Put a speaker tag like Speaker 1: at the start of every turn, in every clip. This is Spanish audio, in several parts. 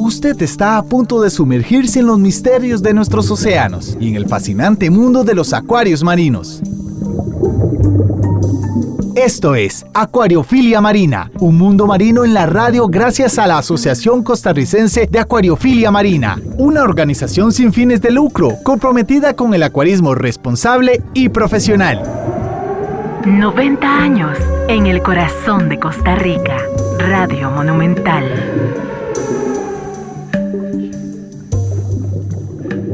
Speaker 1: Usted está a punto de sumergirse en los misterios de nuestros océanos y en el fascinante mundo de los acuarios marinos. Esto es Acuariofilia Marina, un mundo marino en la radio gracias a la Asociación Costarricense de Acuariofilia Marina, una organización sin fines de lucro comprometida con el acuarismo responsable y profesional.
Speaker 2: 90 años en el corazón de Costa Rica. Radio Monumental.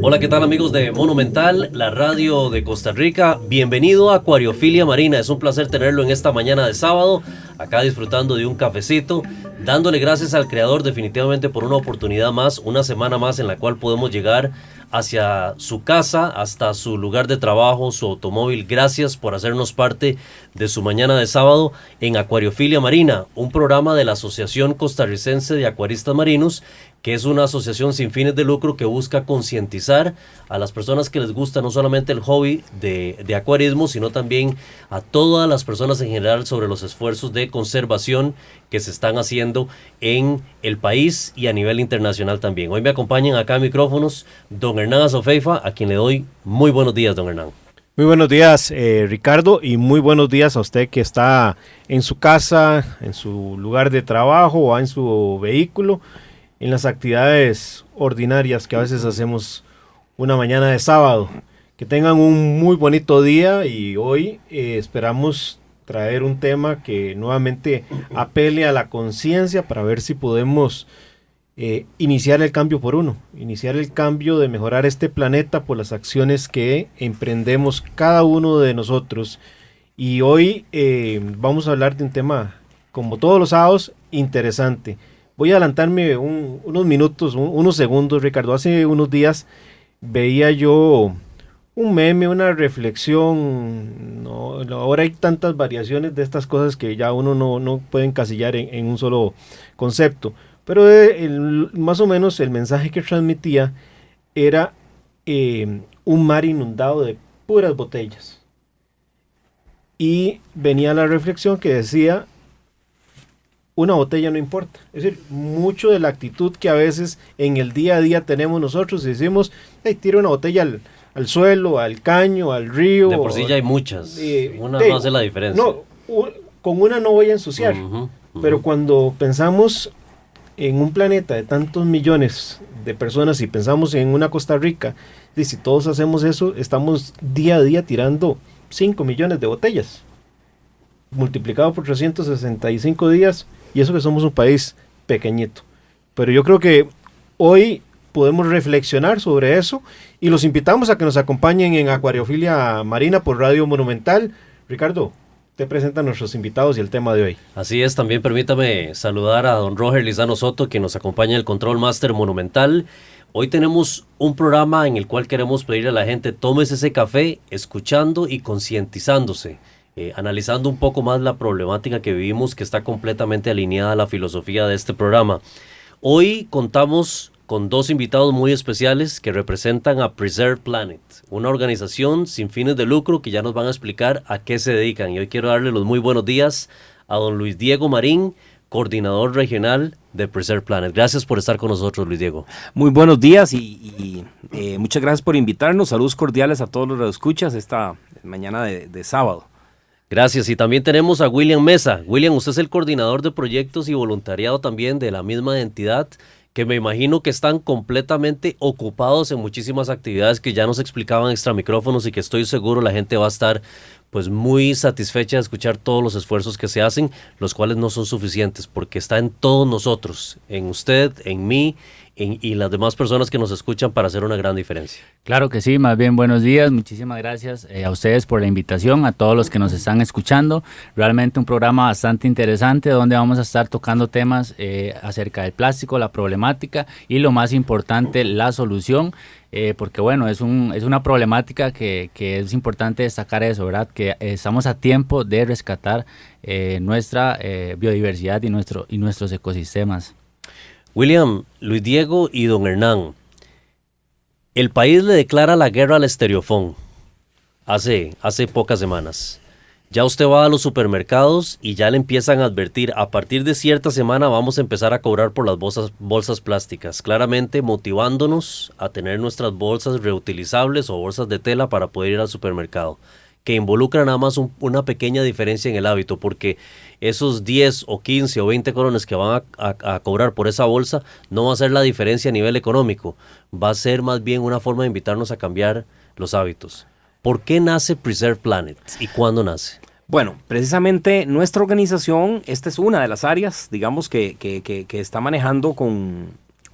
Speaker 3: Hola, ¿qué tal amigos de Monumental, la radio de Costa Rica? Bienvenido a Acuariofilia Marina, es un placer tenerlo en esta mañana de sábado, acá disfrutando de un cafecito, dándole gracias al Creador definitivamente por una oportunidad más, una semana más en la cual podemos llegar hacia su casa, hasta su lugar de trabajo, su automóvil. Gracias por hacernos parte de su mañana de sábado en Acuariofilia Marina, un programa de la Asociación Costarricense de Acuaristas Marinos, que es una asociación sin fines de lucro que busca concientizar a las personas que les gusta no solamente el hobby de acuarismo, sino también a todas las personas en general sobre los esfuerzos de conservación que se están haciendo en el país y a nivel internacional también. Hoy me acompañan acá en micrófonos don Hernán Azofeifa, a quien le doy muy buenos días, don Hernán.
Speaker 4: Muy buenos días, Ricardo, y muy buenos días a usted que está en su casa, en su lugar de trabajo o en su vehículo, en las actividades ordinarias que a veces hacemos una mañana de sábado. Que tengan un muy bonito día y hoy esperamos traer un tema que nuevamente apele a la conciencia para ver si podemos iniciar el cambio por uno, iniciar el cambio de mejorar este planeta por las acciones que emprendemos cada uno de nosotros. Y hoy vamos a hablar de un tema, como todos los sábados, interesante. Voy a adelantarme unos minutos, unos segundos, Ricardo. Hace unos días veía yo un meme, una reflexión. Ahora hay tantas variaciones de estas cosas que ya uno no puede encasillar en un solo concepto. Pero más o menos el mensaje que transmitía era un mar inundado de puras botellas. Y venía la reflexión que decía: una botella no importa. Es decir, mucho de la actitud que a veces en el día a día tenemos nosotros, decimos, hey, tira una botella al suelo, al caño, al río.
Speaker 3: De por sí ya hay muchas, una no hace la diferencia.
Speaker 4: No, con una no voy a ensuciar, pero cuando pensamos en un planeta de tantos millones de personas y pensamos en una Costa Rica, y si todos hacemos eso, estamos día a día tirando 5 millones de botellas, multiplicado por 365 días, y eso que somos un país pequeñito. Pero yo creo que hoy podemos reflexionar sobre eso y los invitamos a que nos acompañen en Acuariofilia Marina por Radio Monumental. Ricardo, te presentan nuestros invitados y el tema de hoy.
Speaker 3: Así es, también permítame saludar a don Roger Lizano Soto, que nos acompaña en el Control Master Monumental. Hoy tenemos un programa en el cual queremos pedirle a la gente: tómese ese café escuchando y concientizándose. Analizando un poco más la problemática que vivimos, que está completamente alineada a la filosofía de este programa. Hoy contamos con dos invitados muy especiales que representan a Preserve Planet, una organización sin fines de lucro que ya nos van a explicar a qué se dedican. Y hoy quiero darle los muy buenos días a don Luis Diego Marín, coordinador regional de Preserve Planet. Gracias por estar con nosotros, Luis Diego.
Speaker 5: Muy buenos días y muchas gracias por invitarnos. Saludos cordiales a todos los radioescuchas esta mañana de sábado.
Speaker 3: Gracias, y también tenemos a William Mesa. William, usted es el coordinador de proyectos y voluntariado también de la misma entidad, que me imagino que están completamente ocupados en muchísimas actividades que ya nos explicaban extra micrófonos y que estoy seguro la gente va a estar pues muy satisfecha de escuchar todos los esfuerzos que se hacen, los cuales no son suficientes, porque está en todos nosotros, en usted, en mí, y las demás personas que nos escuchan, para hacer una gran diferencia.
Speaker 6: Claro que sí, más bien buenos días, muchísimas gracias a ustedes por la invitación, a todos los que nos están escuchando. Realmente un programa bastante interesante donde vamos a estar tocando temas acerca del plástico, la problemática y lo más importante, la solución. Porque bueno, es una problemática que es importante destacar eso, ¿verdad? Que estamos a tiempo de rescatar nuestra biodiversidad y nuestros ecosistemas.
Speaker 3: William, Luis Diego y don Hernán, el país le declara la guerra al estereofón hace pocas semanas. Ya usted va a los supermercados y ya le empiezan a advertir, a partir de cierta semana vamos a empezar a cobrar por las bolsas plásticas, claramente motivándonos a tener nuestras bolsas reutilizables o bolsas de tela para poder ir al supermercado, que involucra nada más una pequeña diferencia en el hábito, porque esos 10 o 15 o 20 colones que van a cobrar por esa bolsa no va a ser la diferencia a nivel económico, va a ser más bien una forma de invitarnos a cambiar los hábitos. ¿Por qué nace Preserve Planet y cuándo nace?
Speaker 5: Bueno, precisamente nuestra organización, esta es una de las áreas, digamos, que está manejando con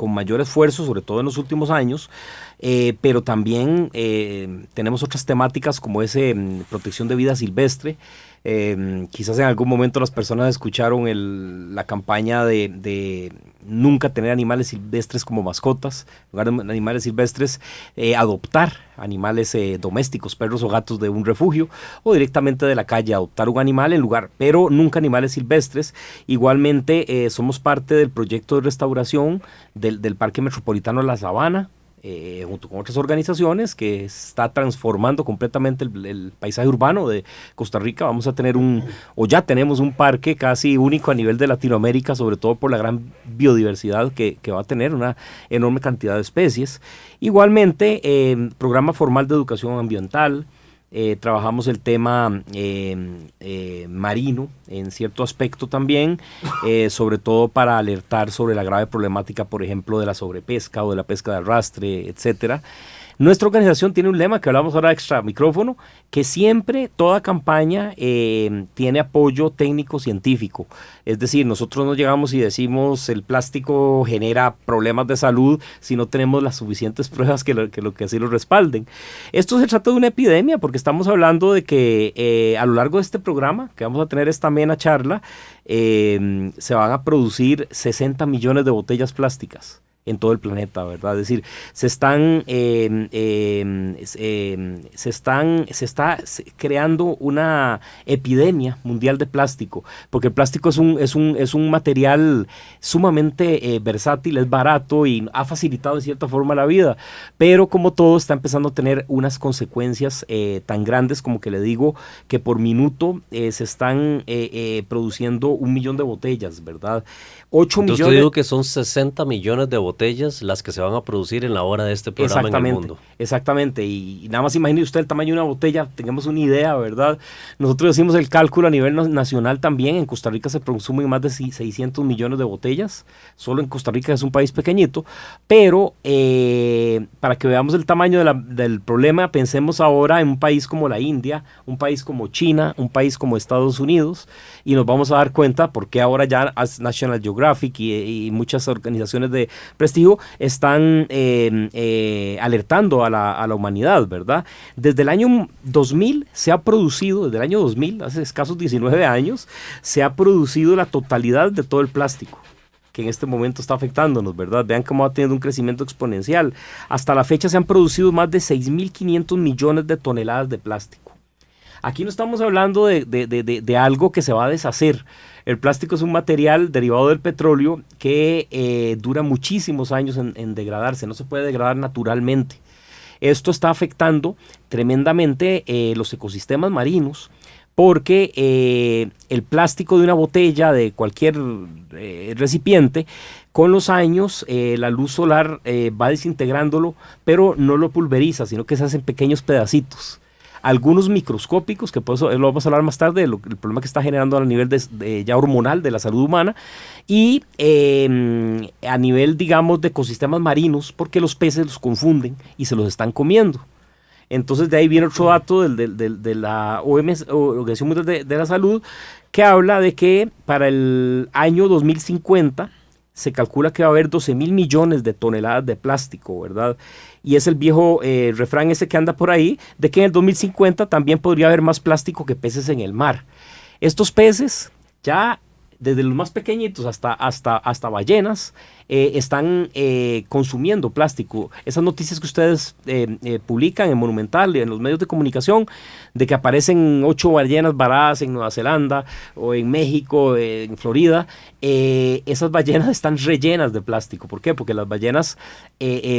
Speaker 5: mayor esfuerzo, sobre todo en los últimos años, pero también tenemos otras temáticas como protección de vida silvestre. Quizás en algún momento las personas escucharon la campaña de nunca tener animales silvestres como mascotas, en lugar de animales silvestres, adoptar animales domésticos, perros o gatos de un refugio, o directamente de la calle, adoptar un animal en lugar, pero nunca animales silvestres. Igualmente somos parte del proyecto de restauración del Parque Metropolitano de La Sabana, junto con otras organizaciones, que está transformando completamente el paisaje urbano de Costa Rica. Vamos a tener ya tenemos un parque casi único a nivel de Latinoamérica, sobre todo por la gran biodiversidad que va a tener, una enorme cantidad de especies. Igualmente, programa formal de educación ambiental. Trabajamos el tema marino en cierto aspecto también, sobre todo para alertar sobre la grave problemática, por ejemplo, de la sobrepesca o de la pesca de arrastre, etcétera. Nuestra organización tiene un lema que hablamos ahora extra micrófono, que siempre, toda campaña tiene apoyo técnico-científico. Es decir, nosotros no llegamos y decimos el plástico genera problemas de salud si no tenemos las suficientes pruebas que así lo respalden. Esto se trata de una epidemia, porque estamos hablando de que a lo largo de este programa, que vamos a tener esta amena charla, se van a producir 60 millones de botellas plásticas en todo el planeta, ¿verdad? Es decir, se está creando una epidemia mundial de plástico, porque el plástico es un material sumamente versátil, es barato y ha facilitado de cierta forma la vida, pero como todo está empezando a tener unas consecuencias tan grandes como que le digo que por minuto se están produciendo 1 millón de botellas, ¿verdad? 8
Speaker 3: Entonces
Speaker 5: millones.
Speaker 3: te digo que son 60 millones de botellas las que se van a producir en la hora de este programa en el mundo.
Speaker 5: Exactamente, y nada más imagine usted el tamaño de una botella, tengamos una idea, ¿verdad? Nosotros hicimos el cálculo a nivel nacional también. En Costa Rica se consumen más de 600 millones de botellas, solo en Costa Rica, es un país pequeñito, pero para que veamos el tamaño del problema, pensemos ahora en un país como la India, un país como China, un país como Estados Unidos, y nos vamos a dar cuenta porque ahora ya National Geographic y muchas organizaciones de prestigio están alertando a la humanidad, ¿verdad? Desde el año 2000 se ha producido, desde el año 2000, hace escasos 19 años, se ha producido la totalidad de todo el plástico que en este momento está afectándonos, ¿verdad? Vean cómo va teniendo un crecimiento exponencial. Hasta la fecha se han producido más de 6.500 millones de toneladas de plástico. Aquí no estamos hablando de algo que se va a deshacer. El plástico es un material derivado del petróleo que dura muchísimos años en degradarse, no se puede degradar naturalmente. Esto está afectando tremendamente los ecosistemas marinos, porque el plástico de una botella, de cualquier recipiente, con los años la luz solar va desintegrándolo, pero no lo pulveriza, sino que se hacen pequeños pedacitos. Algunos microscópicos, que por eso lo vamos a hablar más tarde, el problema que está generando a nivel ya hormonal de la salud humana, y a nivel, digamos, de ecosistemas marinos, porque los peces los confunden y se los están comiendo. Entonces de ahí viene otro dato de la OMS, Organización Mundial de la Salud, que habla de que para el año 2050 se calcula que va a haber 12.000 millones de toneladas de plástico, ¿verdad? Y es el viejo refrán ese que anda por ahí, de que en el 2050 también podría haber más plástico que peces en el mar. Estos peces, ya desde los más pequeñitos hasta ballenas, están consumiendo plástico. Esas noticias que ustedes publican en Monumental y en los medios de comunicación, de que aparecen 8 ballenas varadas en Nueva Zelanda o en México, en Florida, esas ballenas están rellenas de plástico. ¿Por qué? Porque las ballenas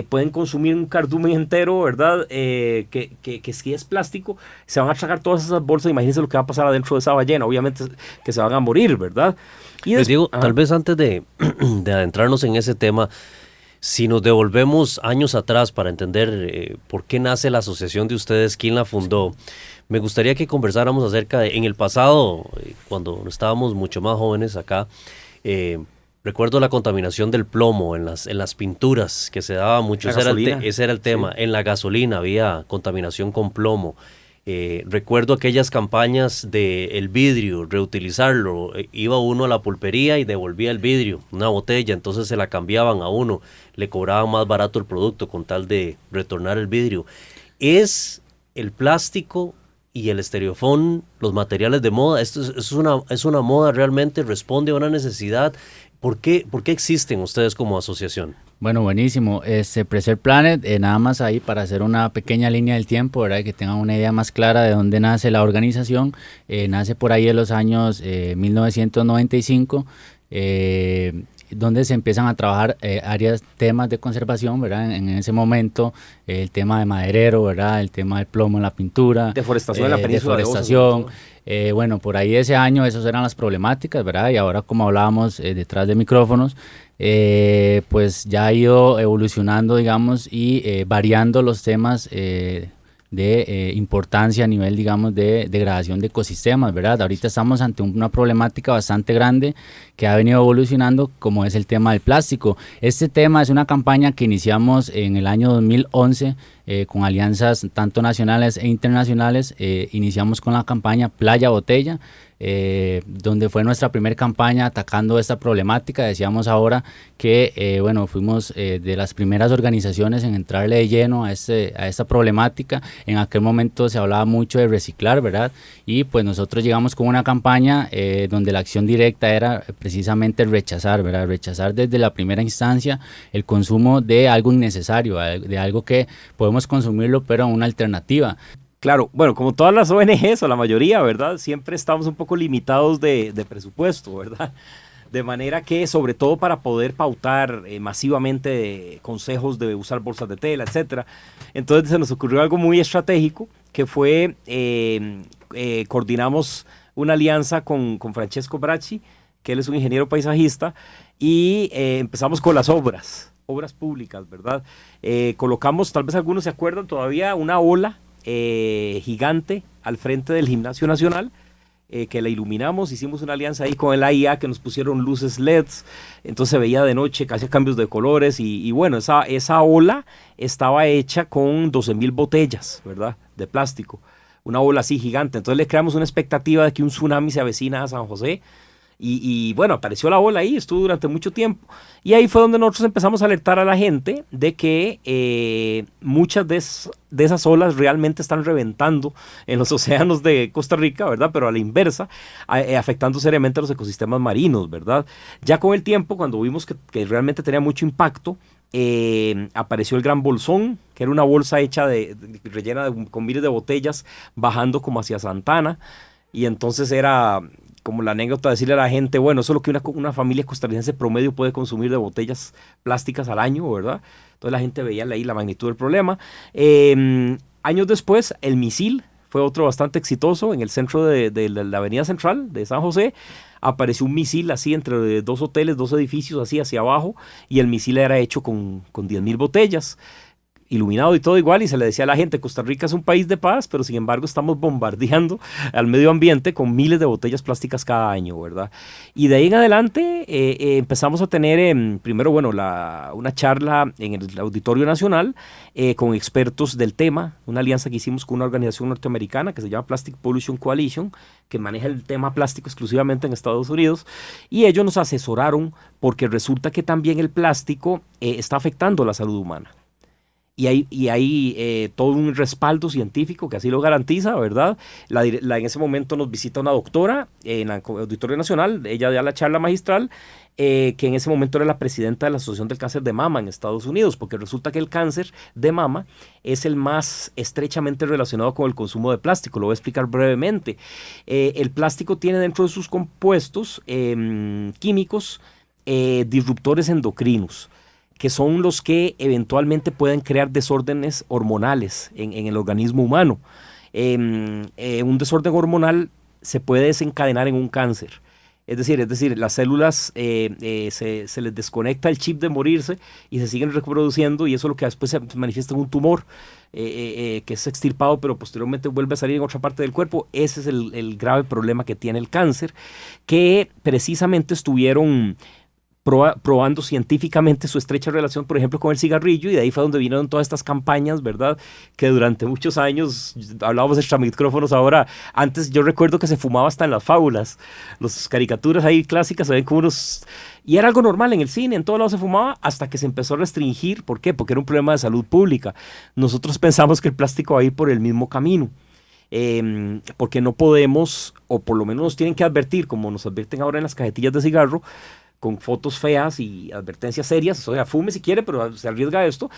Speaker 5: pueden consumir un cardumen entero, ¿verdad? Que si es plástico, se van a tragar todas esas bolsas. Imagínense lo que va a pasar adentro de esa ballena. Obviamente que se van a morir, ¿verdad? Y
Speaker 3: Les digo, tal vez antes de adentrarnos en ese tema, si nos devolvemos años atrás para entender por qué nace la asociación de ustedes, quién la fundó, me gustaría que conversáramos acerca de, en el pasado, cuando estábamos mucho más jóvenes acá, recuerdo la contaminación del plomo en las pinturas que se daba mucho, ese era el tema. Sí. En la gasolina había contaminación con plomo. Recuerdo aquellas campañas de el vidrio, reutilizarlo, iba uno a la pulpería y devolvía el vidrio, una botella, entonces se la cambiaban a uno, le cobraban más barato el producto con tal de retornar el vidrio. ¿Es el plástico y el estereofón los materiales de moda? ¿Esto es una moda realmente? ¿Responde a una necesidad? ¿Por qué existen ustedes como asociación?
Speaker 6: Bueno, buenísimo. Preser Planet, nada más ahí para hacer una pequeña línea del tiempo, ¿verdad? Que tengan una idea más clara de dónde nace la organización. Nace por ahí en los años 1995, donde se empiezan a trabajar temas de conservación, ¿verdad? En ese momento, el tema de maderero, ¿verdad? El tema del plomo en la pintura.
Speaker 5: Deforestación en la península.
Speaker 6: Deforestación. Bueno, por ahí ese año esas eran las problemáticas, ¿verdad? Y ahora, como hablábamos detrás de micrófonos, pues ya ha ido evolucionando, digamos, y variando los temas de importancia a nivel, digamos, de degradación de ecosistemas, ¿verdad? Ahorita estamos ante una problemática bastante grande que ha venido evolucionando, como es el tema del plástico. Este tema es una campaña que iniciamos en el año 2011 con alianzas tanto nacionales e internacionales. Iniciamos con la campaña Playa Botella, donde fue nuestra primera campaña atacando esta problemática. Decíamos ahora que bueno, fuimos de las primeras organizaciones en entrarle de lleno a esta problemática. En aquel momento se hablaba mucho de reciclar, ¿verdad? Y pues nosotros llegamos con una campaña donde la acción directa era precisamente rechazar, ¿verdad? Rechazar desde la primera instancia el consumo de algo innecesario, de algo que podemos consumirlo, pero una alternativa.
Speaker 5: Claro, bueno, como todas las ONGs o la mayoría, ¿verdad? Siempre estamos un poco limitados de presupuesto, ¿verdad? De manera que, sobre todo para poder pautar masivamente consejos de usar bolsas de tela, etcétera. Entonces se nos ocurrió algo muy estratégico, que fue, coordinamos una alianza con Francesco Bracci, que él es un ingeniero paisajista, y empezamos con las obras públicas, ¿verdad? Colocamos, tal vez algunos se acuerdan todavía, una ola gigante al frente del Gimnasio Nacional, que la iluminamos. Hicimos una alianza ahí con el AIA, que nos pusieron luces LEDs, entonces se veía de noche, casi cambios de colores, y bueno, esa ola estaba hecha con 12,000 botellas, ¿verdad?, de plástico, una ola así gigante. Entonces le creamos una expectativa de que un tsunami se avecina a San José. Y bueno, apareció la ola ahí, estuvo durante mucho tiempo, y ahí fue donde nosotros empezamos a alertar a la gente de que muchas de esas olas realmente están reventando en los océanos de Costa Rica, ¿verdad? Pero a la inversa, afectando seriamente a los ecosistemas marinos, ¿verdad? Ya con el tiempo, cuando vimos que realmente tenía mucho impacto, apareció el Gran Bolsón, que era una bolsa hecha rellena con miles de botellas, bajando como hacia Santana, y entonces era como la anécdota de decirle a la gente, bueno, eso es lo que una familia costarricense promedio puede consumir de botellas plásticas al año, ¿verdad? Entonces la gente veía ahí la magnitud del problema. Años después, el misil fue otro bastante exitoso en el centro de la avenida central de San José. Apareció un misil así entre 2 hoteles, 2 edificios así hacia abajo, y el misil era hecho con 10,000 botellas, iluminado y todo igual, y se le decía a la gente, Costa Rica es un país de paz, pero sin embargo estamos bombardeando al medio ambiente con miles de botellas plásticas cada año, ¿verdad? Y de ahí en adelante empezamos a tener, primero, bueno, una charla en el Auditorio Nacional con expertos del tema, una alianza que hicimos con una organización norteamericana que se llama Plastic Pollution Coalition, que maneja el tema plástico exclusivamente en Estados Unidos, y ellos nos asesoraron porque resulta que también el plástico está afectando la salud humana. hay todo un respaldo científico que así lo garantiza, ¿verdad? En ese momento nos visita una doctora en el Auditorio Nacional, ella da la charla magistral, que en ese momento era la presidenta de la Asociación del Cáncer de Mama en Estados Unidos, porque resulta que el cáncer de mama es el más estrechamente relacionado con el consumo de plástico. Lo voy a explicar brevemente. El plástico tiene dentro de sus compuestos químicos disruptores endocrinos, que son los que eventualmente pueden crear desórdenes hormonales en el organismo humano. Un desorden hormonal se puede desencadenar en un cáncer. Es decir, las células se les desconecta el chip de morirse y se siguen reproduciendo, y eso es lo que después se manifiesta en un tumor que es extirpado, pero posteriormente vuelve a salir en otra parte del cuerpo. Ese es el grave problema que tiene el cáncer, que precisamente estuvieron probando científicamente su estrecha relación, por ejemplo, con el cigarrillo, y de ahí fue donde vinieron todas estas campañas, ¿verdad? Que durante muchos años, hablábamos extra micrófonos ahora, antes yo recuerdo que se fumaba hasta en las fábulas, las caricaturas ahí clásicas se ven como unos... Y era algo normal en el cine, en todos lados se fumaba, hasta que se empezó a restringir. ¿Por qué? Porque era un problema de salud pública. Nosotros pensamos que el plástico va a ir por el mismo camino. Porque no podemos, o por lo menos nos tienen que advertir, como nos advierten ahora en las cajetillas de cigarro, con fotos feas y advertencias serias, o sea, fume si quiere, pero se arriesga a esto,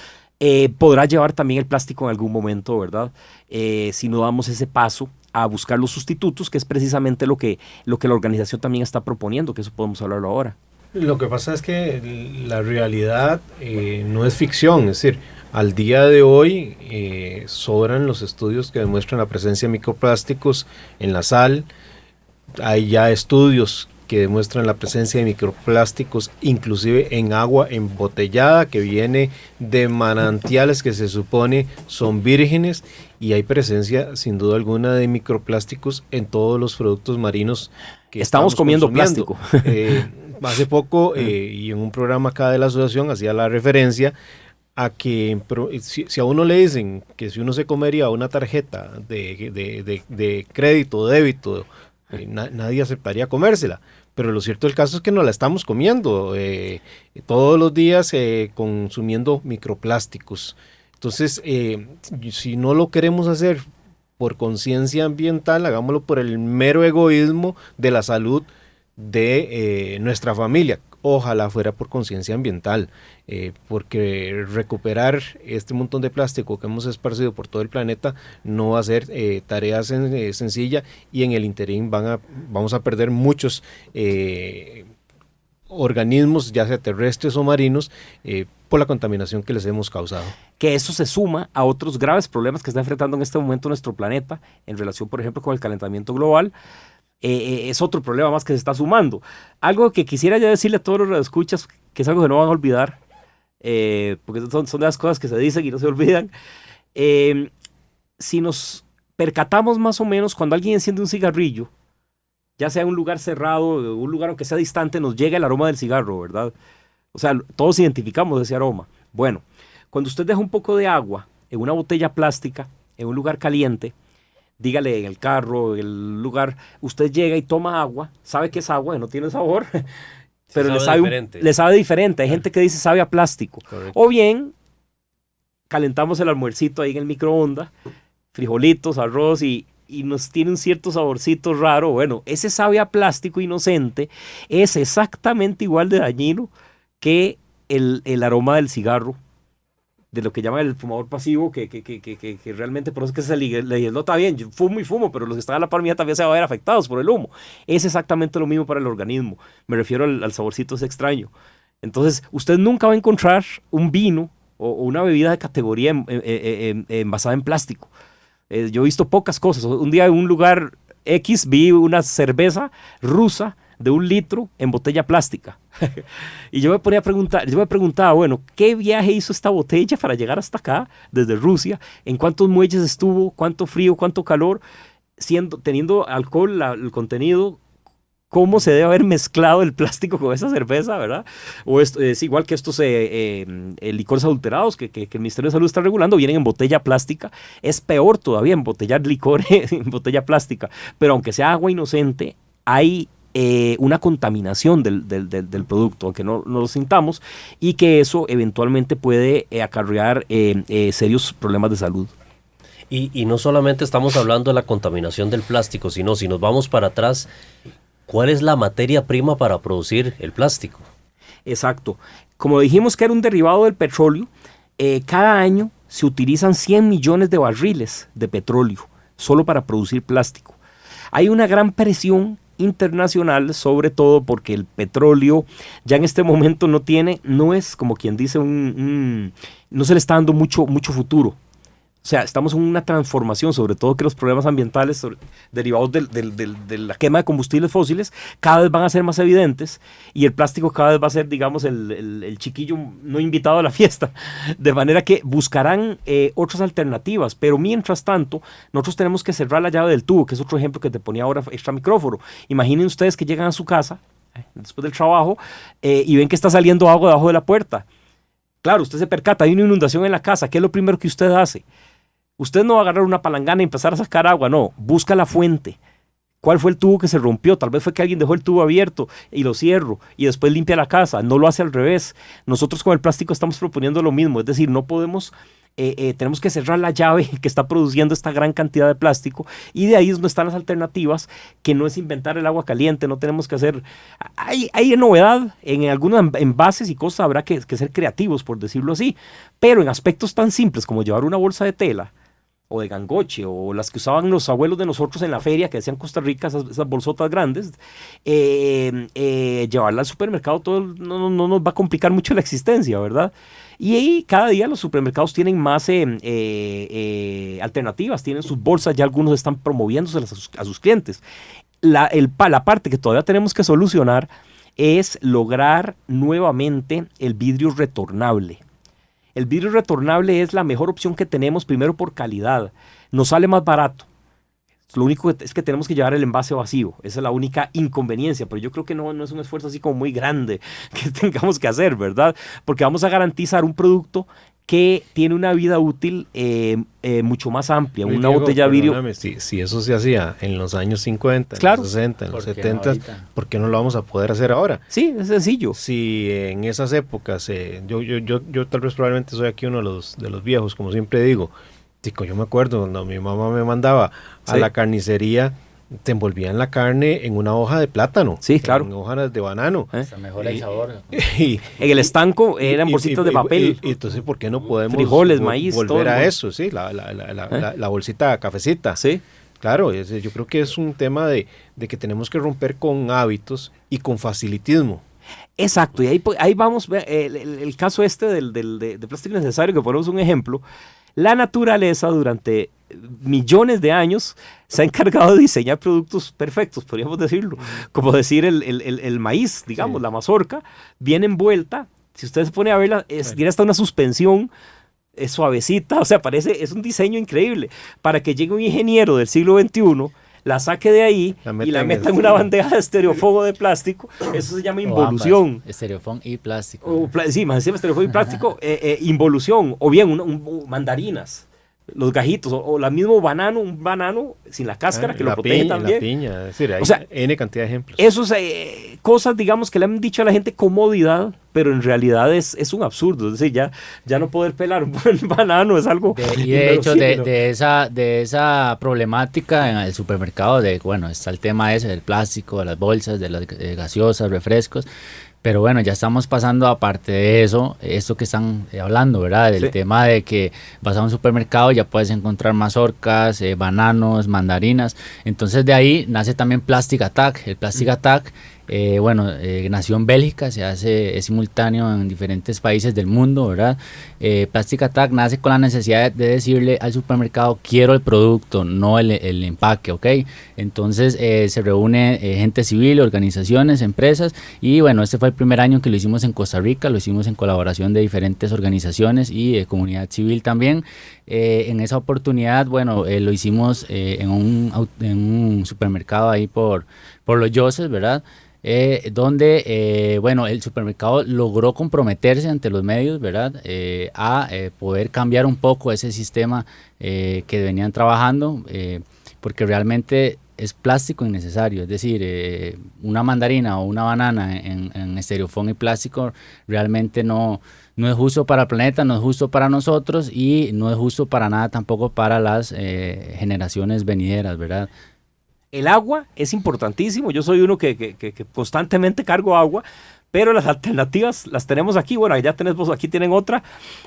Speaker 5: podrá llevar también el plástico en algún momento, ¿verdad? Si no damos ese paso a buscar los sustitutos, que es precisamente lo que la organización también está proponiendo, que eso podemos hablarlo ahora.
Speaker 4: Lo que pasa es que la realidad no es ficción, es decir, al día de hoy sobran los estudios que demuestran la presencia de microplásticos en la sal. Hay ya estudios que demuestran la presencia de microplásticos inclusive en agua embotellada que viene de manantiales que se supone son vírgenes, y hay presencia sin duda alguna de microplásticos en todos los productos marinos que
Speaker 5: estamos comiendo plástico.
Speaker 4: Hace poco y en un programa acá de la asociación hacía la referencia a que si a uno le dicen que si uno se comería una tarjeta de crédito o débito, nadie aceptaría comérsela. Pero lo cierto del caso es que no la estamos comiendo todos los días, consumiendo microplásticos. Entonces, si no lo queremos hacer por conciencia ambiental, hagámoslo por el mero egoísmo de la salud de nuestra familia. Ojalá fuera por conciencia ambiental, porque recuperar este montón de plástico que hemos esparcido por todo el planeta no va a ser tarea sencilla, y en el interín vamos a perder muchos organismos, ya sea terrestres o marinos, por la contaminación que les hemos causado.
Speaker 5: Que eso se suma a otros graves problemas que está enfrentando en este momento nuestro planeta en relación, por ejemplo, con el calentamiento global. Es otro problema más que se está sumando. Algo que quisiera yo decirle a todos los radioescuchas, que es algo que no van a olvidar, porque son de las cosas que se dicen y no se olvidan. Si nos percatamos más o menos, cuando alguien enciende un cigarrillo, ya sea en un lugar cerrado, un lugar aunque sea distante, nos llega el aroma del cigarro, ¿verdad? O sea, todos identificamos ese aroma. Bueno, cuando usted deja un poco de agua en una botella plástica, en un lugar caliente, dígale en el carro, en el lugar, usted llega y toma agua, sabe que es agua, no tiene sabor, pero le sabe diferente. Hay gente que dice sabe a plástico. Correcto. O bien, calentamos el almuercito ahí en el microondas, frijolitos, arroz, y nos tiene un cierto saborcito raro. Bueno, ese sabe a plástico inocente es exactamente igual de dañino que el aroma del cigarro, de lo que llaman el fumador pasivo, que realmente por eso es que se le nota bien, yo fumo, pero los que están a la par mía también se van a ver afectados por el humo. Es exactamente lo mismo para el organismo, me refiero al saborcito, es extraño. Entonces, usted nunca va a encontrar un vino o una bebida de categoría envasada en plástico. Yo he visto pocas cosas. Un día en un lugar X vi una cerveza rusa de 1 litro en botella plástica. Y yo me preguntaba, bueno, ¿qué viaje hizo esta botella para llegar hasta acá, desde Rusia? ¿En cuántos muelles estuvo? ¿Cuánto frío? ¿Cuánto calor? Teniendo alcohol, el contenido, ¿cómo se debe haber mezclado el plástico con esa cerveza, verdad? O es igual que estos licores adulterados que el Ministerio de Salud está regulando, vienen en botella plástica. Es peor todavía embotellar licor en botella plástica. Pero aunque sea agua inocente, hay una contaminación del producto, aunque no lo sintamos, y que eso eventualmente puede acarrear serios problemas de salud.
Speaker 3: Y no solamente estamos hablando de la contaminación del plástico, sino si nos vamos para atrás, ¿cuál es la materia prima para producir el plástico?
Speaker 5: Exacto. Como dijimos que era un derivado del petróleo, cada año se utilizan 100 millones de barriles de petróleo solo para producir plástico. Hay una gran presión internacional, sobre todo porque el petróleo ya en este momento no es como quien dice no se le está dando mucho futuro. O sea, estamos en una transformación, sobre todo que los problemas ambientales derivados de la quema de combustibles fósiles cada vez van a ser más evidentes, y el plástico cada vez va a ser, digamos, el chiquillo no invitado a la fiesta, de manera que buscarán otras alternativas, pero mientras tanto nosotros tenemos que cerrar la llave del tubo, que es otro ejemplo que te ponía ahora extra micrófono. Imaginen ustedes que llegan a su casa después del trabajo y ven que está saliendo agua debajo de la puerta. Claro, usted se percata, hay una inundación en la casa. ¿Qué es lo primero que usted hace? Usted no va a agarrar una palangana y empezar a sacar agua, no, busca la fuente. ¿Cuál fue el tubo que se rompió? Tal vez fue que alguien dejó el tubo abierto y lo cierro y después limpia la casa. No lo hace al revés. Nosotros con el plástico estamos proponiendo lo mismo, es decir, no podemos, tenemos que cerrar la llave que está produciendo esta gran cantidad de plástico, y de ahí es donde están las alternativas, que no es inventar el agua caliente, no tenemos que hacer... Hay novedad en algunos envases y cosas, habrá que ser creativos, por decirlo así, pero en aspectos tan simples como llevar una bolsa de tela o de gangoche, o las que usaban los abuelos de nosotros en la feria, que decían Costa Rica, esas bolsotas grandes, llevarla al supermercado no nos va a complicar mucho la existencia, ¿verdad? Y ahí cada día los supermercados tienen más alternativas, tienen sus bolsas, ya algunos están promoviéndoselas a sus clientes. La parte que todavía tenemos que solucionar es lograr nuevamente el vidrio retornable. El vidrio retornable es la mejor opción que tenemos, primero por calidad, nos sale más barato. Lo único es que tenemos que llevar el envase vacío, esa es la única inconveniencia, pero yo creo que no es un esfuerzo así como muy grande que tengamos que hacer, ¿verdad? Porque vamos a garantizar un producto que tiene una vida útil mucho más amplia, una botella de vidrio.
Speaker 4: Si eso se hacía en los años 50,
Speaker 5: claro,
Speaker 4: en los 60, en los 70, ¿por qué no lo vamos a poder hacer ahora?
Speaker 5: Sí, es sencillo.
Speaker 4: Si en esas épocas, yo tal vez probablemente soy aquí uno de los viejos, como siempre digo, yo me acuerdo cuando mi mamá me mandaba a la carnicería, te envolvían la carne en una hoja de plátano.
Speaker 5: Sí, claro.
Speaker 4: En hojas de banano.
Speaker 6: Hasta mejora el sabor.
Speaker 5: En el estanco eran bolsitas de papel.
Speaker 4: Y entonces, ¿por qué no podemos
Speaker 5: frijoles, maíz,
Speaker 4: volver
Speaker 5: todo,
Speaker 4: a eso? Sí, la bolsita cafecita.
Speaker 5: Sí.
Speaker 4: Claro, yo creo que es un tema de que tenemos que romper con hábitos y con facilitismo.
Speaker 5: Exacto, y ahí vamos, el caso de plástico necesario, que ponemos un ejemplo. La naturaleza durante millones de años se ha encargado de diseñar productos perfectos, podríamos decirlo, como decir el maíz, digamos, sí. La mazorca, viene envuelta, si usted se pone a verla, tiene hasta una suspensión, es suavecita, o sea, es un diseño increíble, para que llegue un ingeniero del siglo XXI, la saque de ahí y la meta en una bandeja de estereofono de plástico. Eso se llama involución.
Speaker 6: Estereofono y plástico.
Speaker 5: Sí, más encima estereofono y plástico, involución, o bien mandarinas, los gajitos, o la mismo un banano sin la cáscara, que lo protege también.
Speaker 4: La piña, es decir, hay N cantidad de ejemplos.
Speaker 5: Esos cosas, digamos, que le han dicho a la gente comodidad, pero en realidad es un absurdo. Es decir, ya no poder pelar un banano es algo...
Speaker 6: De hecho, de esa problemática en el supermercado, está el tema ese del plástico, de las bolsas, de las gaseosas, refrescos. Pero bueno, ya estamos pasando, aparte de eso, esto que están hablando, ¿verdad? Del tema de que vas a un supermercado y ya puedes encontrar mazorcas, bananos, mandarinas. Entonces de ahí nace también Plastic Attack. El Plastic Attack, nació en Bélgica, es simultáneo en diferentes países del mundo, ¿verdad? Plastic Attack nace con la necesidad de decirle al supermercado, quiero el producto, no el empaque, ¿ok? Entonces se reúne gente civil, organizaciones, empresas, y bueno, este fue el primer año que lo hicimos en Costa Rica, lo hicimos en colaboración de diferentes organizaciones y comunidad civil también. En esa oportunidad, lo hicimos en un supermercado ahí por Los Yoses, ¿verdad? Donde el supermercado logró comprometerse ante los medios, ¿verdad? A poder cambiar un poco ese sistema que venían trabajando, porque realmente es plástico innecesario. Es decir, una mandarina o una banana en estereofón y plástico realmente no es justo para el planeta, no es justo para nosotros y no es justo para nada tampoco para las generaciones venideras, ¿verdad?
Speaker 5: El agua es importantísimo. Yo soy uno que constantemente cargo agua, pero las alternativas las tenemos aquí. Bueno, ya tenemos, aquí tienen otra.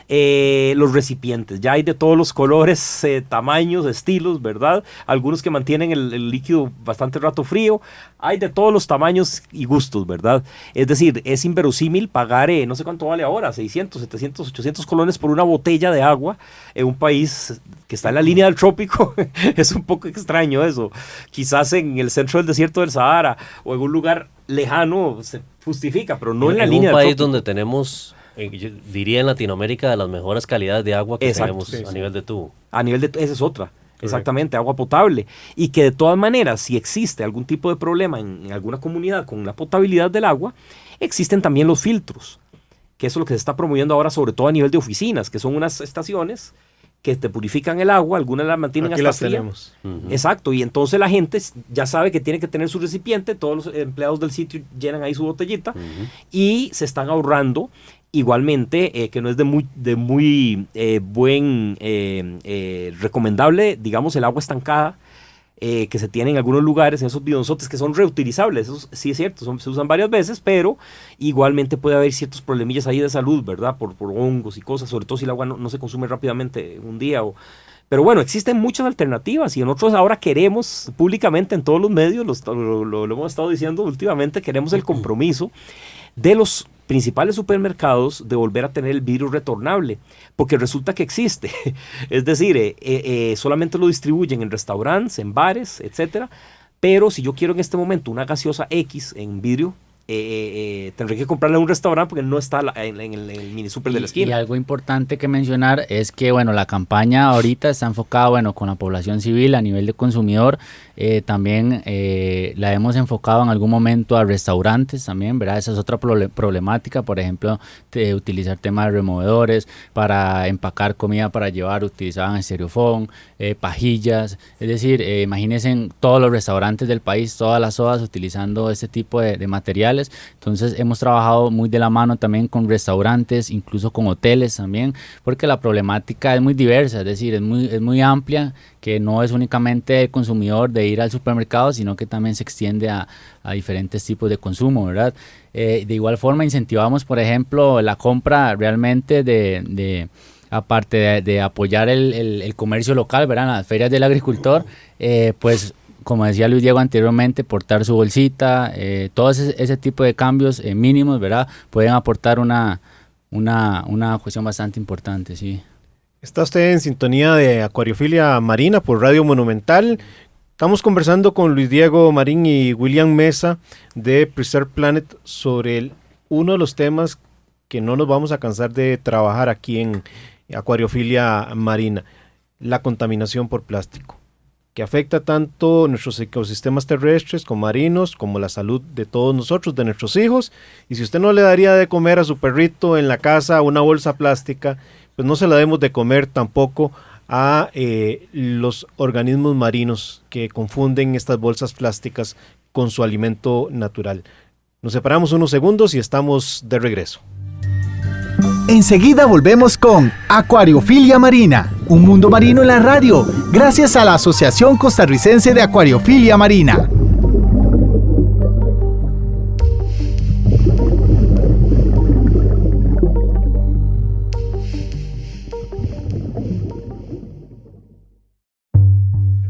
Speaker 5: Los recipientes, ya hay de todos los colores, tamaños, estilos, ¿verdad? Algunos que mantienen el líquido bastante rato frío. Hay de todos los tamaños y gustos, ¿verdad? Es decir, es inverosímil pagar, no sé cuánto vale ahora, 600, 700, 800 colones por una botella de agua en un país que está en la línea del trópico. Es un poco extraño eso. Quizás en el centro del desierto del Sahara o en un lugar lejano se justifica, pero no en la línea del trópico.
Speaker 3: En un país donde tenemos, yo diría en Latinoamérica, de las mejores calidades de agua que tenemos a nivel de tubo.
Speaker 5: A nivel de esa es otra. Exactamente, agua potable. Y que de todas maneras, si existe algún tipo de problema en alguna comunidad con la potabilidad del agua, existen también los filtros, que eso es lo que se está promoviendo ahora, sobre todo a nivel de oficinas, que son unas estaciones que te purifican el agua, algunas la mantienen
Speaker 4: aquí
Speaker 5: hasta
Speaker 4: las
Speaker 5: fría.
Speaker 4: tenemos.
Speaker 5: Exacto, y entonces la gente ya sabe que tiene que tener su recipiente, todos los empleados del sitio llenan ahí su botellita y se están ahorrando. Igualmente, que no es de muy buen recomendable, digamos, el agua estancada que se tiene en algunos lugares, en esos bidonzotes que son reutilizables. Eso sí es cierto, se usan varias veces, pero igualmente puede haber ciertos problemillas ahí de salud, ¿verdad? Por hongos y cosas, sobre todo si el agua no se consume rápidamente en un día. Pero bueno, existen muchas alternativas y nosotros ahora queremos públicamente en todos los medios, lo hemos estado diciendo últimamente, queremos el compromiso de los principales supermercados de volver a tener el vidrio retornable, porque resulta que existe. Es decir, solamente lo distribuyen en restaurantes, en bares, etcétera, pero si yo quiero en este momento una gaseosa X en vidrio, tendré que comprarla en un restaurante porque no está en el mini super de la esquina.
Speaker 6: Y algo importante que mencionar es que, bueno, la campaña ahorita está enfocada, bueno, con la población civil a nivel de consumidor. También la hemos enfocado en algún momento a restaurantes también, ¿verdad? Esa es otra problemática, por ejemplo, utilizar temas de removedores para empacar comida para llevar, utilizaban estereofón, pajillas, es decir, imagínense en todos los restaurantes del país, todas las sodas utilizando este tipo de materiales. Entonces hemos trabajado muy de la mano también con restaurantes, incluso con hoteles también, porque la problemática es muy diversa, es decir, es muy amplia, que no es únicamente el consumidor de ir al supermercado, sino que también se extiende a diferentes tipos de consumo, ¿verdad? De igual forma incentivamos, por ejemplo, la compra realmente aparte de apoyar el comercio local, ¿verdad? Las ferias del agricultor, pues como decía Luis Diego anteriormente, portar su bolsita, todo ese tipo de cambios mínimos, ¿verdad? Pueden aportar una cuestión bastante importante, sí.
Speaker 4: Está usted en sintonía de Acuariofilia Marina por Radio Monumental. Estamos conversando con Luis Diego Marín y William Mesa de Preserve Planet sobre uno de los temas que no nos vamos a cansar de trabajar aquí en Acuariofilia Marina, la contaminación por plástico, que afecta tanto nuestros ecosistemas terrestres como marinos, como la salud de todos nosotros, de nuestros hijos. Y si usted no le daría de comer a su perrito en la casa una bolsa plástica, pues no se la demos de comer tampoco a los organismos marinos que confunden estas bolsas plásticas con su alimento natural. Nos separamos unos segundos y estamos de regreso.
Speaker 1: Enseguida volvemos con Acuariofilia Marina, un mundo marino en la radio, gracias a la Asociación Costarricense de Acuariofilia Marina.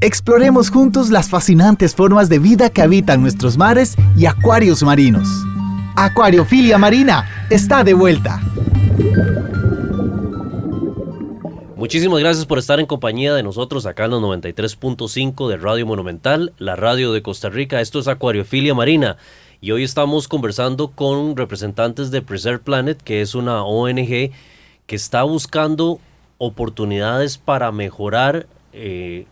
Speaker 1: Exploremos juntos las fascinantes formas de vida que habitan nuestros mares y acuarios marinos. Acuariofilia Marina está de vuelta.
Speaker 3: Muchísimas gracias por estar en compañía de nosotros acá en los 93.5 de Radio Monumental, la radio de Costa Rica. Esto es Acuariofilia Marina y hoy estamos conversando con representantes de Preserve Planet, que es una ONG que está buscando oportunidades para mejorar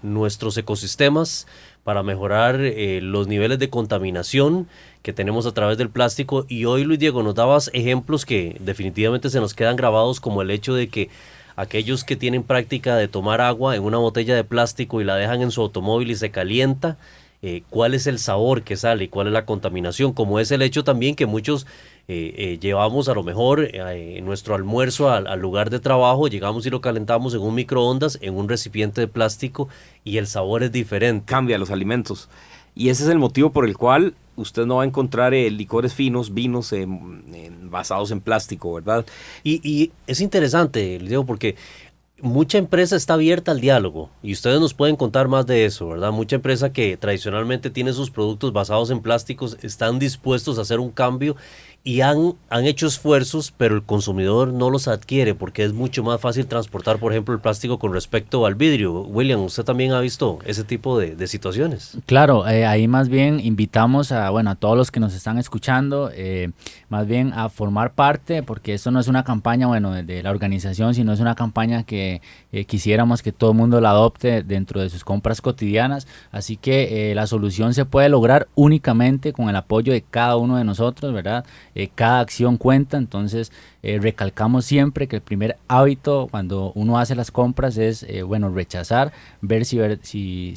Speaker 3: nuestros ecosistemas, para mejorar los niveles de contaminación que tenemos a través del plástico. Y hoy, Luis Diego, nos dabas ejemplos que definitivamente se nos quedan grabados, como el hecho de que aquellos que tienen práctica de tomar agua en una botella de plástico y la dejan en su automóvil y se calienta cuál es el sabor que sale, cuál es la contaminación, como es el hecho también que muchos llevamos a lo mejor nuestro almuerzo al lugar de trabajo, llegamos y lo calentamos en un microondas, en un recipiente de plástico, y el sabor es diferente.
Speaker 5: Cambia los alimentos. Y ese es el motivo por el cual usted no va a encontrar licores finos, vinos basados en plástico, ¿verdad?
Speaker 3: Y es interesante, Diego, porque mucha empresa está abierta al diálogo y ustedes nos pueden contar más de eso, ¿verdad? Mucha empresa que tradicionalmente tiene sus productos basados en plásticos están dispuestos a hacer un cambio y han hecho esfuerzos, pero el consumidor no los adquiere porque es mucho más fácil transportar, por ejemplo, el plástico con respecto al vidrio. William, ¿usted también ha visto ese tipo de situaciones?
Speaker 6: Claro, ahí más bien invitamos a todos los que nos están escuchando, más bien a formar parte, porque esto no es una campaña, de la organización, sino es una campaña que quisiéramos que todo el mundo la adopte dentro de sus compras cotidianas. Así que la solución se puede lograr únicamente con el apoyo de cada uno de nosotros, ¿verdad? Cada acción cuenta, entonces recalcamos siempre que el primer hábito cuando uno hace las compras es rechazar, ver si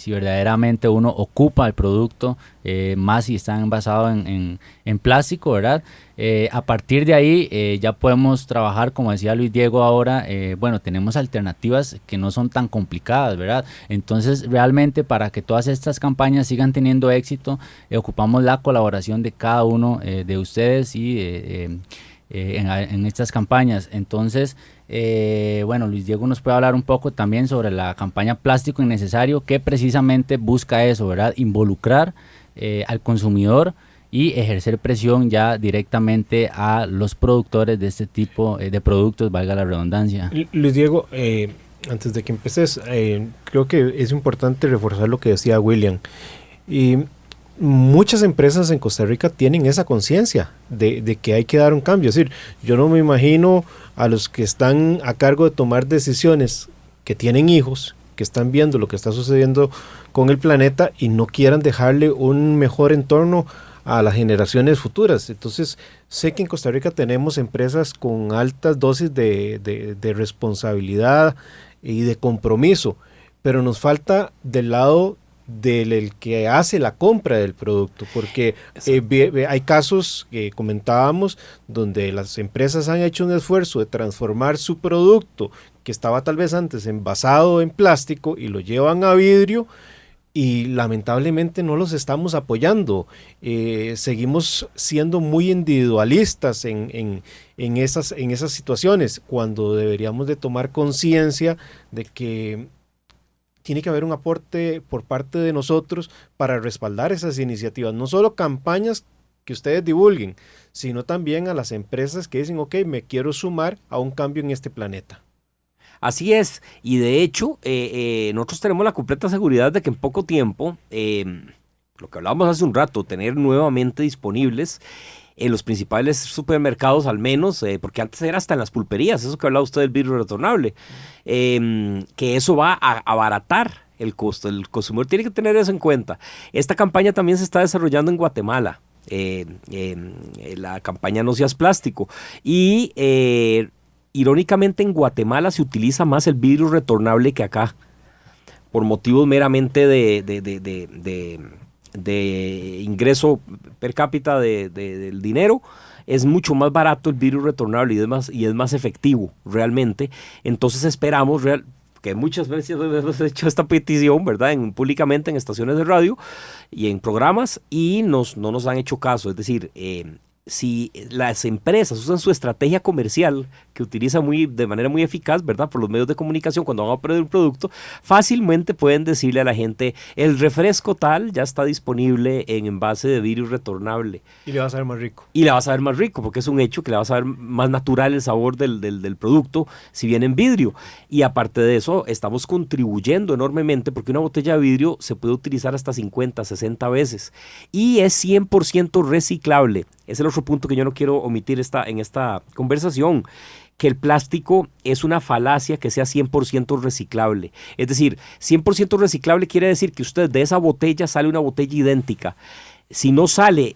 Speaker 6: verdaderamente uno ocupa el producto, más si está envasado en plástico, ¿verdad? A partir de ahí ya podemos trabajar, como decía Luis Diego ahora, tenemos alternativas que no son tan complicadas, ¿verdad? Entonces realmente para que todas estas campañas sigan teniendo éxito, ocupamos la colaboración de cada uno de ustedes y en estas campañas. Entonces, Luis Diego nos puede hablar un poco también sobre la campaña Plástico Innecesario, que precisamente busca eso, ¿verdad? Involucrar al consumidor y ejercer presión ya directamente a los productores de este tipo de productos, valga la redundancia.
Speaker 4: Luis Diego, antes de que empeces, creo que es importante reforzar lo que decía William. Y muchas empresas en Costa Rica tienen esa conciencia de que hay que dar un cambio. Es decir, yo no me imagino a los que están a cargo de tomar decisiones, que tienen hijos, que están viendo lo que está sucediendo con el planeta y no quieran dejarle un mejor entorno a las generaciones futuras. Entonces, sé que en Costa Rica tenemos empresas con altas dosis de responsabilidad y de compromiso, pero nos falta del lado del que hace la compra del producto, porque hay casos que comentábamos donde las empresas han hecho un esfuerzo de transformar su producto que estaba tal vez antes envasado en plástico y lo llevan a vidrio, y lamentablemente no los estamos apoyando. Seguimos siendo muy individualistas en esas situaciones, cuando deberíamos de tomar conciencia de que tiene que haber un aporte por parte de nosotros para respaldar esas iniciativas, no solo campañas que ustedes divulguen, sino también a las empresas que dicen, ok, me quiero sumar a un cambio en este planeta.
Speaker 5: Así es, y de hecho nosotros tenemos la completa seguridad de que en poco tiempo, lo que hablábamos hace un rato, tener nuevamente disponibles en los principales supermercados al menos, porque antes era hasta en las pulperías, eso que hablaba usted del vidrio retornable, que eso va a abaratar el costo. El consumidor tiene que tener eso en cuenta. Esta campaña también se está desarrollando en Guatemala, la campaña No Seas Plástico, y irónicamente en Guatemala se utiliza más el vidrio retornable que acá, por motivos meramente de ingreso per cápita del dinero. Es mucho más barato el vidrio retornable y es más efectivo realmente. Entonces esperamos que muchas veces hemos hecho esta petición, ¿verdad? Públicamente en estaciones de radio y en programas, y no nos han hecho caso. Es decir, si las empresas usan su estrategia comercial, que utiliza de manera muy eficaz, ¿verdad?, por los medios de comunicación, cuando van a perder un producto, fácilmente pueden decirle a la gente, el refresco tal ya está disponible en envase de vidrio retornable.
Speaker 4: Y le va a saber más rico.
Speaker 5: Y le va a saber más rico, porque es un hecho que le va a saber más natural el sabor del producto, si viene en vidrio. Y aparte de eso, estamos contribuyendo enormemente, porque una botella de vidrio se puede utilizar hasta 50, 60 veces. Y es 100% reciclable. Es el otro punto que yo no quiero omitir en esta conversación, que el plástico es una falacia que sea 100% reciclable. Es decir, 100% reciclable quiere decir que usted de esa botella sale una botella idéntica. Si no sale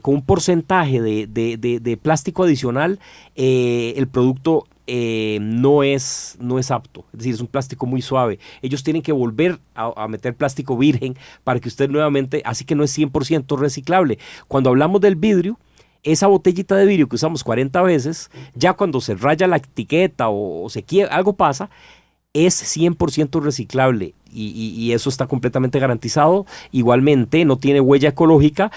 Speaker 5: con un porcentaje de plástico adicional, el producto no es apto, es decir, es un plástico muy suave. Ellos tienen que volver a meter plástico virgen para que usted nuevamente, así que no es 100% reciclable. Cuando hablamos del vidrio, esa botellita de vidrio que usamos 40 veces, ya cuando se raya la etiqueta o se quiebra, algo pasa, es 100% reciclable y eso está completamente garantizado. Igualmente no tiene huella ecológica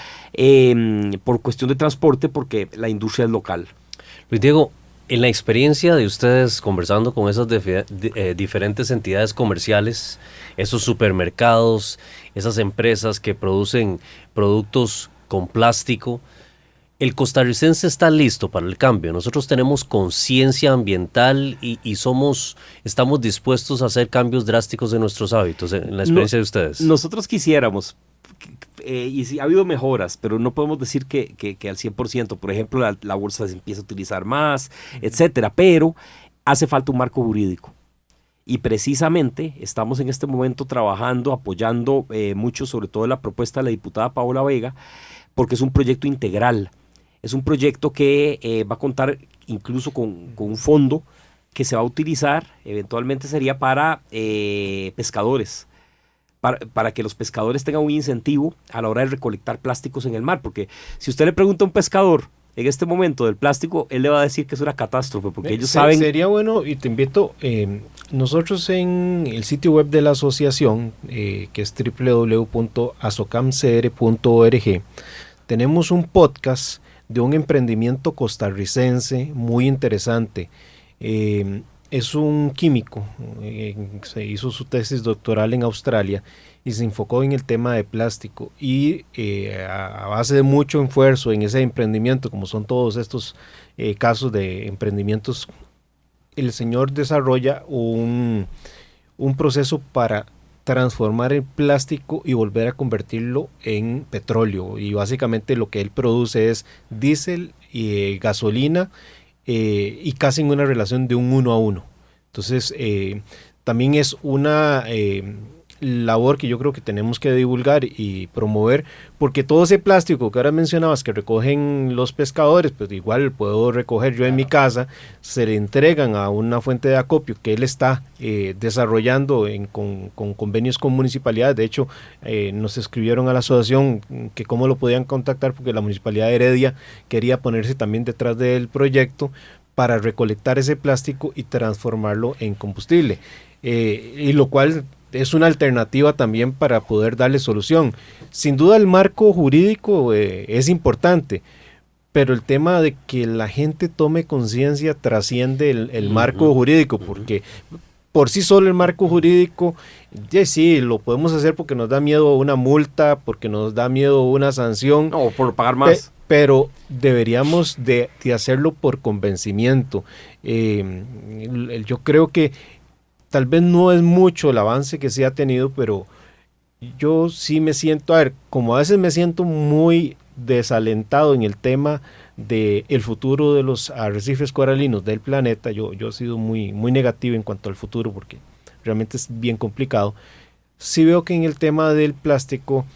Speaker 5: por cuestión de transporte porque la industria es local.
Speaker 3: Luis Diego, en la experiencia de ustedes conversando con esas diferentes entidades comerciales, esos supermercados, esas empresas que producen productos con plástico, ¿el costarricense está listo para el cambio? Nosotros tenemos conciencia ambiental y estamos dispuestos a hacer cambios drásticos en nuestros hábitos, en la experiencia de ustedes.
Speaker 5: Nosotros quisiéramos, y sí, ha habido mejoras, pero no podemos decir que al 100%. Por ejemplo, la bolsa se empieza a utilizar más, etcétera, pero hace falta un marco jurídico. Y precisamente estamos en este momento trabajando, apoyando mucho, sobre todo la propuesta de la diputada Paola Vega, porque es un proyecto integral. Es un proyecto que va a contar incluso con un fondo que se va a utilizar, eventualmente sería para pescadores, para que los pescadores tengan un incentivo a la hora de recolectar plásticos en el mar, porque si usted le pregunta a un pescador en este momento del plástico, él le va a decir que es una catástrofe, porque ellos saben...
Speaker 4: Sería bueno, y te invito, nosotros en el sitio web de la asociación, que es www.asocamcr.org, tenemos un podcast de un emprendimiento costarricense muy interesante. Es un químico, se hizo su tesis doctoral en Australia y se enfocó en el tema de plástico y a base de mucho esfuerzo en ese emprendimiento, como son todos estos casos de emprendimientos, el señor desarrolla un proceso para transformar el plástico y volver a convertirlo en petróleo, y básicamente lo que él produce es diésel y gasolina, y casi en una relación de un 1:1. Entonces también es una labor que yo creo que tenemos que divulgar y promover, porque todo ese plástico que ahora mencionabas que recogen los pescadores, pues igual puedo recoger yo en mi casa, se le entregan a una fuente de acopio que él está desarrollando con convenios con municipalidades. De hecho, nos escribieron a la asociación que cómo lo podían contactar, porque la municipalidad de Heredia quería ponerse también detrás del proyecto para recolectar ese plástico y transformarlo en combustible, y lo cual es una alternativa también para poder darle solución. Sin duda el marco jurídico es importante, pero el tema de que la gente tome conciencia trasciende el marco jurídico, porque por sí solo el marco jurídico, sí, lo podemos hacer porque nos da miedo una multa, porque nos da miedo una sanción.
Speaker 5: O por pagar más.
Speaker 4: Pero deberíamos de hacerlo por convencimiento. Yo creo que tal vez no es mucho el avance que se ha tenido, pero yo sí me siento, como a veces me siento muy desalentado en el tema del futuro de los arrecifes coralinos del planeta. Yo he sido muy negativo en cuanto al futuro porque realmente es bien complicado. Sí veo que en el tema del plástico,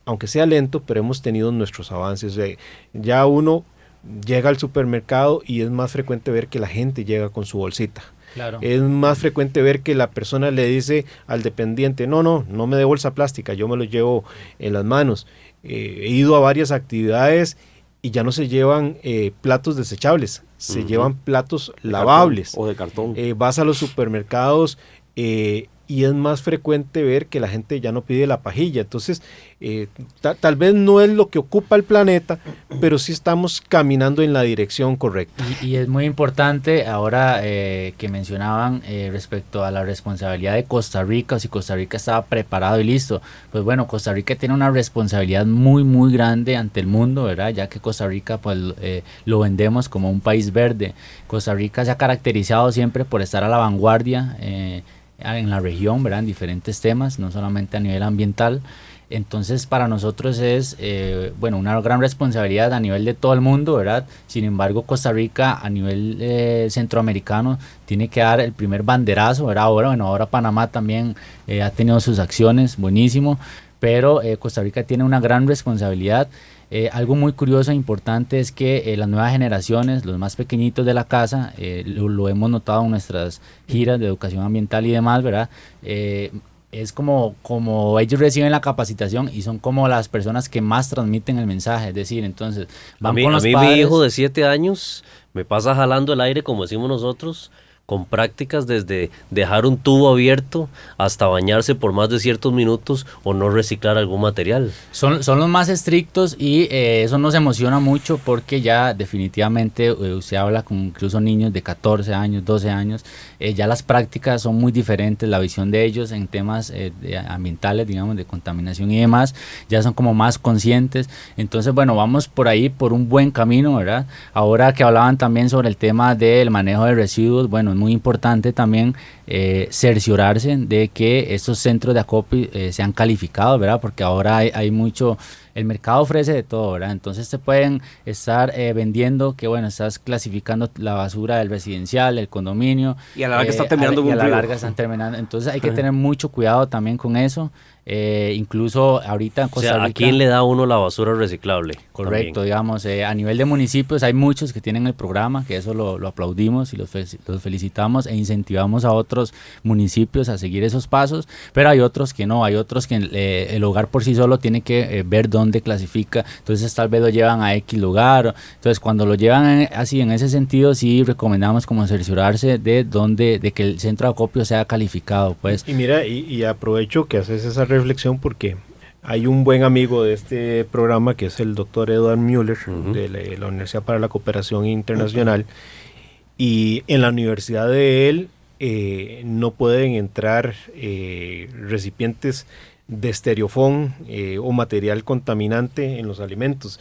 Speaker 4: aunque sea lento, pero hemos tenido nuestros avances. Ya uno llega al supermercado y es más frecuente ver que la gente llega con su bolsita. Claro. Es más frecuente ver que la persona le dice al dependiente, no me dé bolsa plástica, yo me lo llevo en las manos. He ido a varias actividades y ya no se llevan platos desechables, se llevan platos lavables.
Speaker 5: O de cartón.
Speaker 4: Vas a los supermercados y es más frecuente ver que la gente ya no pide la pajilla. Entonces, tal vez no es lo que ocupa el planeta, pero sí estamos caminando en la dirección correcta.
Speaker 6: Y es muy importante ahora que mencionaban respecto a la responsabilidad de Costa Rica, o si Costa Rica estaba preparado y listo. Pues bueno, Costa Rica tiene una responsabilidad muy grande ante el mundo, ¿verdad? Ya que Costa Rica pues lo vendemos como un país verde. Costa Rica se ha caracterizado siempre por estar a la vanguardia en la región, ¿verdad? En diferentes temas, no solamente a nivel ambiental. Entonces para nosotros es una gran responsabilidad a nivel de todo el mundo, ¿verdad? Sin embargo, Costa Rica a nivel centroamericano tiene que dar el primer banderazo, ¿verdad? Ahora Panamá también ha tenido sus acciones, buenísimo, pero Costa Rica tiene una gran responsabilidad. Algo muy curioso e importante es que las nuevas generaciones, los más pequeñitos de la casa, lo hemos notado en nuestras giras de educación ambiental y demás, ¿verdad? Es como ellos reciben la capacitación y son como las personas que más transmiten el mensaje, es decir, entonces van con los
Speaker 3: a mí
Speaker 6: padres.
Speaker 3: Mi hijo de 7 años me pasa jalando el aire, como decimos nosotros, con prácticas desde dejar un tubo abierto hasta bañarse por más de ciertos minutos o no reciclar algún material.
Speaker 6: Son los más estrictos y eso nos emociona mucho porque ya definitivamente usted habla con incluso niños de 14 años, 12 años, ya las prácticas son muy diferentes, la visión de ellos en temas ambientales, digamos, de contaminación y demás, ya son como más conscientes. Entonces, bueno, vamos por ahí, por un buen camino, ¿verdad? Ahora que hablaban también sobre el tema del manejo de residuos, bueno, es muy importante también cerciorarse de que estos centros de acopio sean calificados, ¿verdad? Porque ahora hay mucho, el mercado ofrece de todo, ¿verdad? Entonces te pueden estar vendiendo que, bueno, estás clasificando la basura del residencial, del condominio.
Speaker 5: Y a la larga están terminando
Speaker 6: y a la larga están terminando. Entonces hay que tener mucho cuidado también con eso. Incluso ahorita en Costa Rica,
Speaker 3: ¿a quién le da uno la basura reciclable?
Speaker 6: Correcto,
Speaker 3: También.
Speaker 6: digamos, a nivel de municipios hay muchos que tienen el programa, que eso lo aplaudimos y los felicitamos e incentivamos a otros municipios a seguir esos pasos, pero hay otros que no, hay otros que el hogar por sí solo tiene que ver dónde clasifica, entonces tal vez lo llevan a X lugar, entonces cuando lo llevan así en ese sentido sí recomendamos como cerciorarse de que el centro de acopio sea calificado, pues.
Speaker 4: Y mira, y aprovecho que haces esa reflexión porque hay un buen amigo de este programa que es el doctor Edward Müller de la Universidad para la Cooperación Internacional, y en la universidad de él no pueden entrar recipientes de estereofón o material contaminante en los alimentos,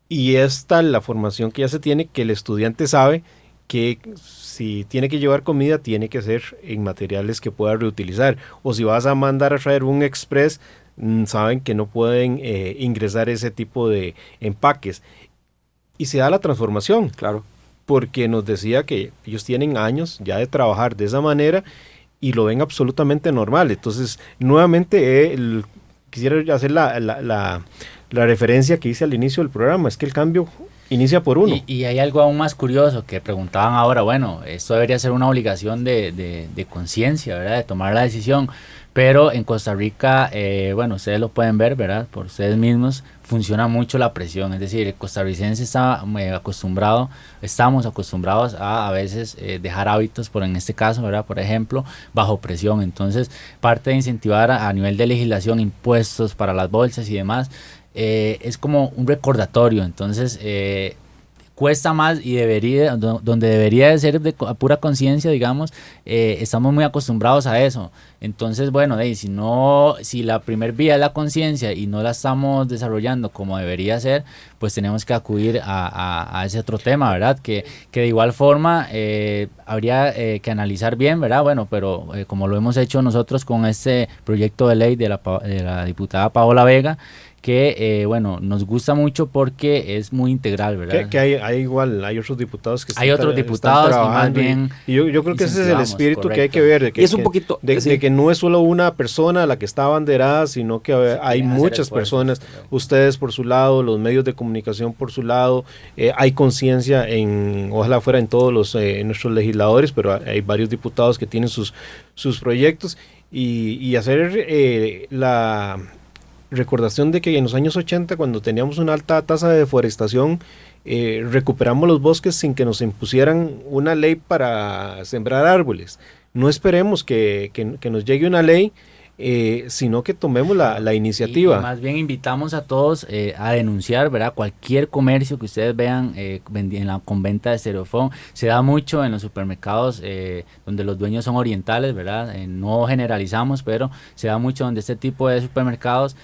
Speaker 4: y es tal la formación que ya se tiene que el estudiante sabe que si tiene que llevar comida tiene que ser en materiales que pueda reutilizar, o si vas a mandar a traer un express, saben que no pueden ingresar ese tipo de empaques, y se da la transformación,
Speaker 5: Claro.
Speaker 4: porque nos decía que ellos tienen años ya de trabajar de esa manera y lo ven absolutamente normal. Entonces nuevamente quisiera hacer la referencia que hice al inicio del programa, es que el cambio inicia por uno.
Speaker 6: Y hay algo aún más curioso que preguntaban ahora, bueno, esto debería ser una obligación de conciencia, ¿verdad? De tomar la decisión, pero en Costa Rica, bueno, ustedes lo pueden ver, ¿verdad? Por ustedes mismos, funciona mucho la presión, es decir, el costarricense estamos acostumbrados a veces dejar hábitos, en este caso, ¿verdad? Por ejemplo, bajo presión. Entonces, parte de incentivar a nivel de legislación, impuestos para las bolsas y demás, es como un recordatorio. Entonces cuesta más y donde debería de ser de pura conciencia, digamos, estamos muy acostumbrados a eso. Entonces, bueno, si la primer vía es la conciencia y no la estamos desarrollando como debería ser, pues tenemos que acudir a ese otro tema, ¿verdad? Que de igual forma habría que analizar bien, ¿verdad? Bueno, pero como lo hemos hecho nosotros con este proyecto de ley de la diputada Paola Vega, que bueno, nos gusta mucho porque es muy integral, ¿verdad?
Speaker 4: Que hay otros diputados que
Speaker 6: hay otros diputados
Speaker 4: están
Speaker 6: y más bien
Speaker 4: y yo creo que ese es el espíritu, correcto, que hay que ver, de que no es solo una persona la que está abanderada, sino que hay muchas personas, ustedes por su lado, los medios de comunicación por su lado, hay conciencia ojalá fuera en todos nuestros legisladores, pero hay varios diputados que tienen sus proyectos y hacer la recordación de que en los años 80, cuando teníamos una alta tasa de deforestación, recuperamos los bosques sin que nos impusieran una ley para sembrar árboles. No esperemos que nos llegue una ley, sino que tomemos la iniciativa.
Speaker 6: Y más bien invitamos a todos a denunciar, ¿verdad? Cualquier comercio que ustedes vean con venta de estereofón. Se da mucho en los supermercados donde los dueños son orientales, ¿verdad? No generalizamos, pero se da mucho donde este tipo de supermercados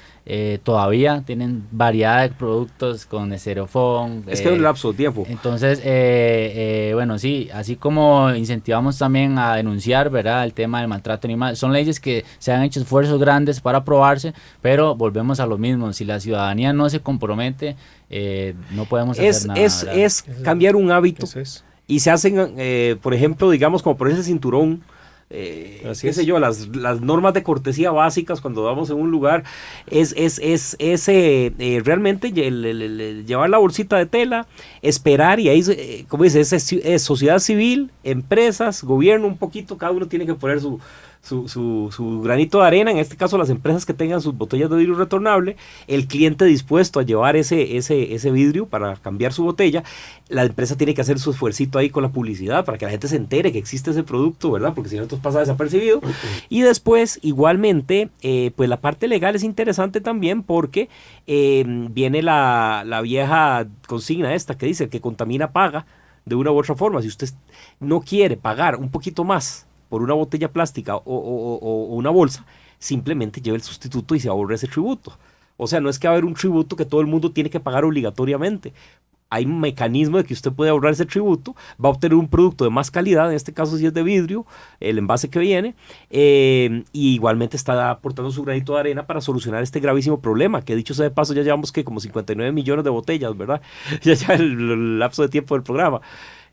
Speaker 6: todavía tienen variedad de productos con estereofón.
Speaker 5: Es que es un lapso de tiempo.
Speaker 6: Entonces, bueno, sí, así como incentivamos también a denunciar, ¿verdad? El tema del maltrato animal. Son leyes que se han hecho esfuerzos grandes para aprobarse, pero volvemos a lo mismo. Si la ciudadanía no se compromete, no podemos hacer nada.
Speaker 5: Es cambiar un hábito y se hacen, por ejemplo, digamos, como por ese cinturón qué sé yo, las normas de cortesía básicas cuando vamos en un lugar, es realmente llevar la bolsita de tela, esperar, y ahí, como dice, es sociedad civil, empresas, gobierno un poquito, cada uno tiene que poner su granito de arena, en este caso las empresas que tengan sus botellas de vidrio retornable, el cliente dispuesto a llevar ese vidrio para cambiar su botella, la empresa tiene que hacer su esfuercito ahí con la publicidad para que la gente se entere que existe ese producto, ¿verdad? Porque si no, entonces pasa desapercibido. Y después, igualmente, pues la parte legal es interesante también porque viene la vieja consigna esta que dice: el que contamina paga, de una u otra forma. Si usted no quiere pagar un poquito más por una botella plástica o una bolsa, simplemente lleve el sustituto y se ahorra ese tributo. O sea, no es que va a haber un tributo que todo el mundo tiene que pagar obligatoriamente. Hay un mecanismo de que usted puede ahorrar ese tributo, va a obtener un producto de más calidad, en este caso si es de vidrio, el envase que viene, y igualmente está aportando su granito de arena para solucionar este gravísimo problema, que dicho sea de paso, ya llevamos como 59 millones de botellas, ¿verdad? Ya el lapso de tiempo del programa.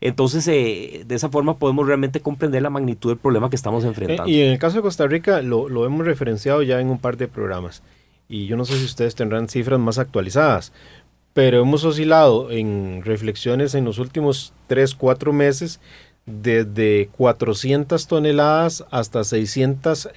Speaker 5: Entonces, de esa forma podemos realmente comprender la magnitud del problema que estamos enfrentando.
Speaker 4: Y en el caso de Costa Rica lo hemos referenciado ya en un par de programas. Y yo no sé si ustedes tendrán cifras más actualizadas, pero hemos oscilado en reflexiones en los últimos 3-4 meses desde 400 toneladas hasta 600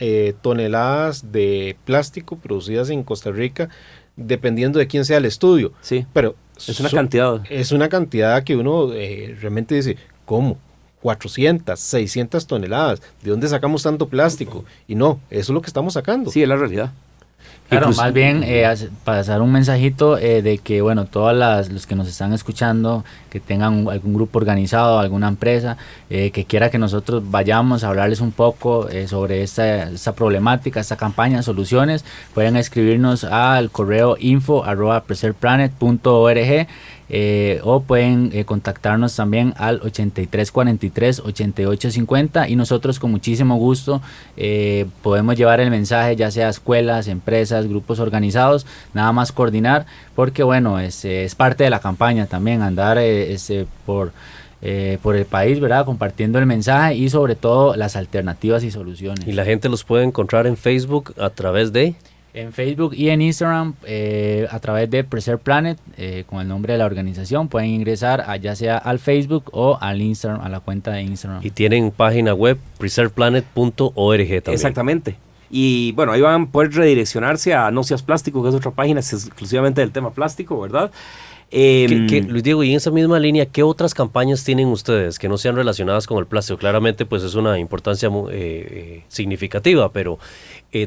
Speaker 4: toneladas de plástico producidas en Costa Rica, dependiendo de quién sea el estudio.
Speaker 5: Sí,
Speaker 4: pero
Speaker 5: es una cantidad.
Speaker 4: Es una cantidad que uno realmente dice, ¿cómo? 400, 600 toneladas. ¿De dónde sacamos tanto plástico? Y no, eso es lo que estamos sacando.
Speaker 5: Sí, es la realidad.
Speaker 6: Claro, más bien pasar un mensajito de que, bueno, los que nos están escuchando, que tengan algún grupo organizado, alguna empresa, que quiera que nosotros vayamos a hablarles un poco sobre esta problemática, esta campaña, soluciones, pueden escribirnos al correo info@preserveplanet.org. O pueden contactarnos también al 8343-8850 y nosotros con muchísimo gusto podemos llevar el mensaje, ya sea a escuelas, empresas, grupos organizados, nada más coordinar, porque bueno, es parte de la campaña también, andar por el país, ¿verdad? Compartiendo el mensaje y sobre todo las alternativas y soluciones.
Speaker 3: Y la gente los puede encontrar en Facebook a través de...
Speaker 6: En Facebook y en Instagram a través de Preserve Planet con el nombre de la organización pueden ingresar ya sea al Facebook o al Instagram, a la cuenta de Instagram.
Speaker 3: Y tienen página web preserveplanet.org también.
Speaker 5: Exactamente. Y bueno, ahí van a poder redireccionarse a No Seas Plástico, que es otra página exclusivamente del tema plástico, ¿verdad?
Speaker 3: Luis Diego, y en esa misma línea, ¿qué otras campañas tienen ustedes que no sean relacionadas con el plástico? Claramente, pues es una importancia significativa, pero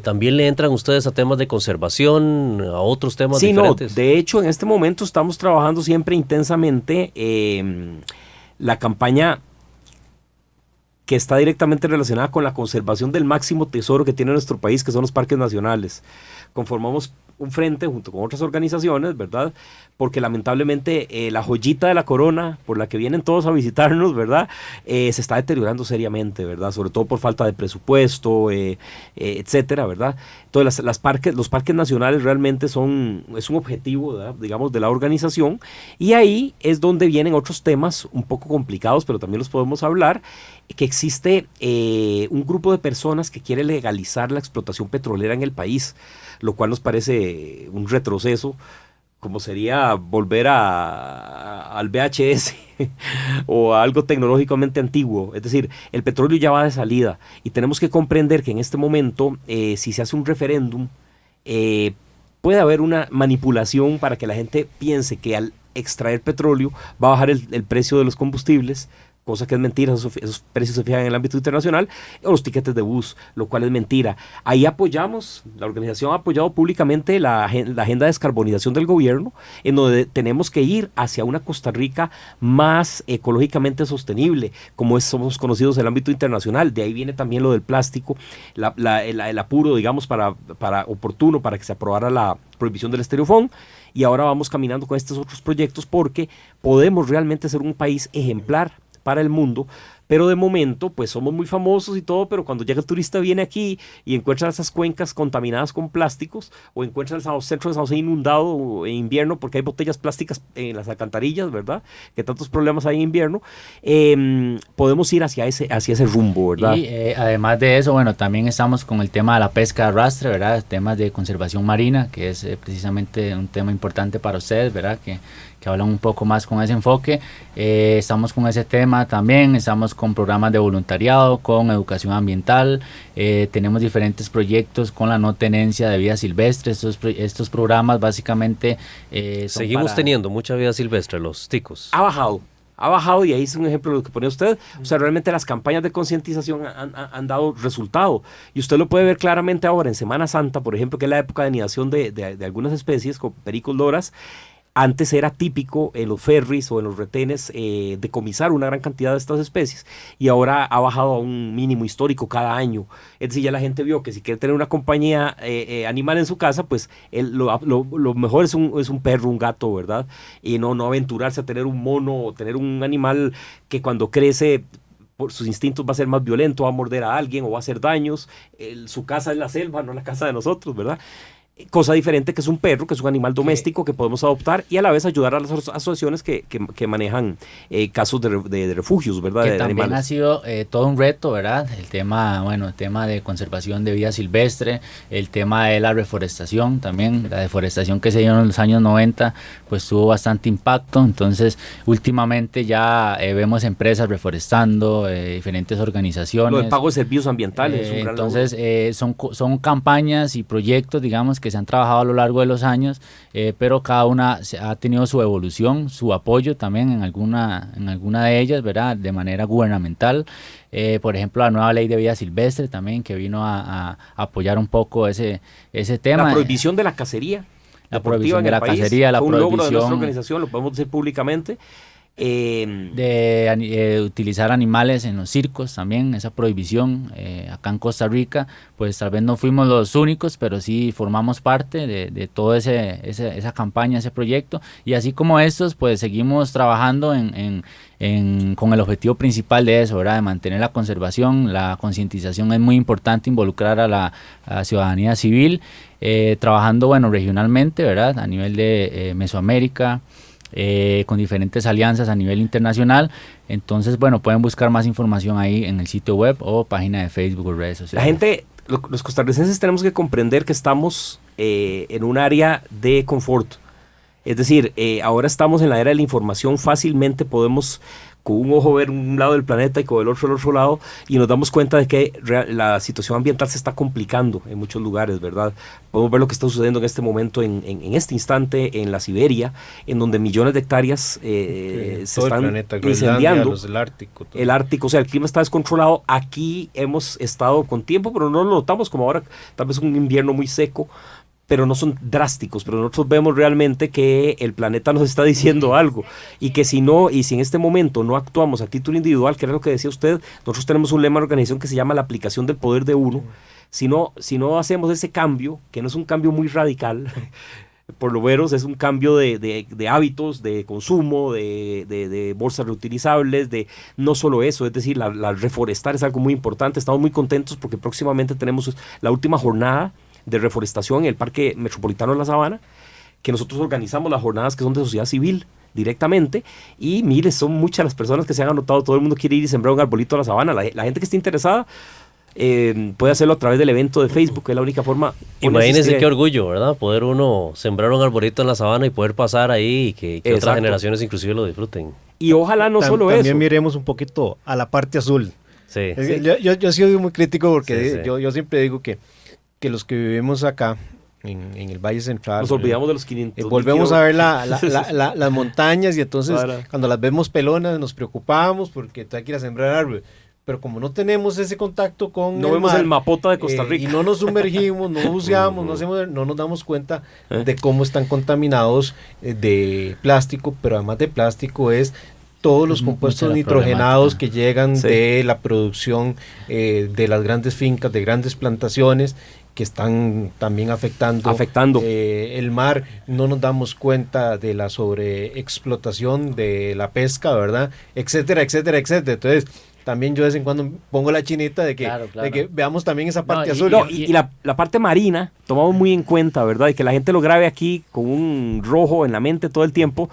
Speaker 3: ¿también le entran ustedes a temas de conservación, a otros temas diferentes?
Speaker 5: Sí, no, de hecho, en este momento estamos trabajando siempre intensamente la campaña que está directamente relacionada con la conservación del máximo tesoro que tiene nuestro país, que son los parques nacionales. Conformamos un frente junto con otras organizaciones, ¿verdad? Porque lamentablemente la joyita de la corona, por la que vienen todos a visitarnos, ¿verdad? Se está deteriorando seriamente, ¿verdad? Sobre todo por falta de presupuesto, etcétera, ¿verdad? Entonces los parques nacionales realmente es un objetivo, ¿verdad? Digamos, de la organización, y ahí es donde vienen otros temas un poco complicados, pero también los podemos hablar, que existe un grupo de personas que quiere legalizar la explotación petrolera en el país, lo cual nos parece un retroceso, como sería volver al VHS o a algo tecnológicamente antiguo. Es decir, el petróleo ya va de salida y tenemos que comprender que en este momento, si se hace un referéndum, puede haber una manipulación para que la gente piense que al extraer petróleo va a bajar el precio de los combustibles, cosa que es mentira. Esos precios se fijan en el ámbito internacional, o los tiquetes de bus, lo cual es mentira. Ahí la organización ha apoyado públicamente la agenda de descarbonización del gobierno, en donde tenemos que ir hacia una Costa Rica más ecológicamente sostenible, como somos conocidos en el ámbito internacional. De ahí viene también lo del plástico, el apuro, digamos, oportuno para que se aprobara la prohibición del estereofón. Y ahora vamos caminando con estos otros proyectos porque podemos realmente ser un país ejemplar para el mundo, pero de momento pues somos muy famosos y todo, pero cuando llega el turista viene aquí y encuentra esas cuencas contaminadas con plásticos, o encuentra el centro de San José inundado en invierno porque hay botellas plásticas en las alcantarillas, ¿verdad? Que tantos problemas hay en invierno, podemos ir hacia ese rumbo, ¿verdad?
Speaker 6: Y además de eso, bueno, también estamos con el tema de la pesca de arrastre, ¿verdad? Temas de conservación marina, que es precisamente un tema importante para ustedes, ¿verdad? Que hablan un poco más con ese enfoque. Estamos con ese tema también, estamos con programas de voluntariado, con educación ambiental, tenemos diferentes proyectos con la no tenencia de vida silvestre. Estos programas básicamente
Speaker 3: seguimos teniendo mucha vida silvestre, los ticos.
Speaker 5: Ha bajado y ahí es un ejemplo de lo que pone usted. O sea, realmente las campañas de concientización han dado resultado. Y usted lo puede ver claramente ahora en Semana Santa, por ejemplo, que es la época de anidación de algunas especies, como pericos, loras. Antes era típico en los ferries o en los retenes decomisar una gran cantidad de estas especies, y ahora ha bajado a un mínimo histórico cada año. Es decir, ya la gente vio que si quiere tener una compañía animal en su casa, pues lo mejor es un perro, un gato, ¿verdad? Y no aventurarse a tener un mono o tener un animal que cuando crece por sus instintos va a ser más violento, va a morder a alguien o va a hacer daños. Su casa es la selva, no la casa de nosotros, ¿verdad? Cosa diferente que es un perro, que es un animal doméstico que podemos adoptar, y a la vez ayudar a las asociaciones que manejan casos de refugios, ¿verdad?
Speaker 6: Que
Speaker 5: de
Speaker 6: también
Speaker 5: animales.
Speaker 6: ha sido todo un reto, ¿verdad? El tema de conservación de vida silvestre, el tema de la reforestación también, la deforestación que se dio en los años 90, pues tuvo bastante impacto. Entonces, últimamente ya vemos empresas reforestando, diferentes organizaciones.
Speaker 5: Lo de pago de servicios ambientales. Es un gran
Speaker 6: entonces, son campañas y proyectos, digamos, que se han trabajado a lo largo de los años, pero cada una ha tenido su evolución, su apoyo también en alguna de ellas, ¿verdad? De manera gubernamental. Por ejemplo, la nueva ley de vida silvestre también, que vino a apoyar un poco ese tema.
Speaker 5: La prohibición de la cacería.
Speaker 6: La prohibición de la cacería, la prohibición.
Speaker 5: Un logro de nuestra organización, lo podemos decir públicamente.
Speaker 6: De utilizar animales en los circos también, esa prohibición. Acá en Costa Rica pues tal vez no fuimos los únicos, pero sí formamos parte de toda esa campaña, ese proyecto, y así como estos pues seguimos trabajando con el objetivo principal de eso, ¿verdad? De mantener la conservación. La concientización es muy importante, involucrar a la ciudadanía civil, trabajando regionalmente, ¿verdad? A nivel de Mesoamérica, con diferentes alianzas a nivel internacional. Entonces, pueden buscar más información ahí en el sitio web o página de Facebook o redes sociales.
Speaker 5: La gente, los costarricenses tenemos que comprender que estamos en un área de confort. Es decir, ahora estamos en la era de la información, fácilmente podemos con un ojo ver un lado del planeta y con el otro lado, y nos damos cuenta de que la situación ambiental se está complicando en muchos lugares, ¿verdad? Podemos ver lo que está sucediendo en este momento, en este instante, en la Siberia, en donde millones de hectáreas se están incendiando. El Ártico, o sea, el clima está descontrolado. Aquí hemos estado con tiempo, pero no lo notamos, como ahora, tal vez un invierno muy seco, pero no son drásticos, pero nosotros vemos realmente que el planeta nos está diciendo algo, y que si en este momento no actuamos a título individual, que era lo que decía usted, nosotros tenemos un lema de organización que se llama la aplicación del poder de uno. Si no hacemos ese cambio, que no es un cambio muy radical, por lo menos es un cambio de hábitos, de consumo, de bolsas reutilizables, de no solo eso, es decir, la reforestar es algo muy importante. Estamos muy contentos porque próximamente tenemos la última jornada de reforestación en el Parque Metropolitano de la Sabana, que nosotros organizamos las jornadas que son de sociedad civil directamente, y son muchas las personas que se han anotado. Todo el mundo quiere ir y sembrar un arbolito a la sabana. La gente que esté interesada puede hacerlo a través del evento de Facebook, que es la única forma.
Speaker 3: Imagínense qué orgullo, ¿verdad? Poder uno sembrar un arbolito en la sabana y poder pasar ahí y que otras generaciones inclusive lo disfruten.
Speaker 5: Y ojalá solo eso.
Speaker 4: También miremos un poquito a la parte azul.
Speaker 3: Sí.
Speaker 4: Yo he sido muy crítico porque
Speaker 3: Sí.
Speaker 4: Yo siempre digo que los que vivimos acá en el Valle Central,
Speaker 5: nos olvidamos de los 500.
Speaker 4: Volvemos a ver las montañas, y entonces cuando las vemos pelonas nos preocupamos porque hay que ir a sembrar árboles. Pero como no tenemos ese contacto con
Speaker 5: no vemos el mapota de Costa Rica,
Speaker 4: y no nos sumergimos, no buceamos, no nos damos cuenta de cómo están contaminados de plástico, pero además de plástico es todos los compuestos nitrogenados que llegan de la producción de las grandes fincas, de grandes plantaciones, que están también afectando el mar. No nos damos cuenta de la sobreexplotación de la pesca, ¿verdad? Etcétera, etcétera, etcétera. Entonces, también yo de vez en cuando pongo la chinita de que,
Speaker 6: Claro.
Speaker 4: de que veamos también esa parte
Speaker 6: No,
Speaker 4: azul.
Speaker 5: No, y la parte marina, tomamos muy en cuenta, ¿verdad? Y que la gente lo grabe aquí con un rojo en la mente todo el tiempo.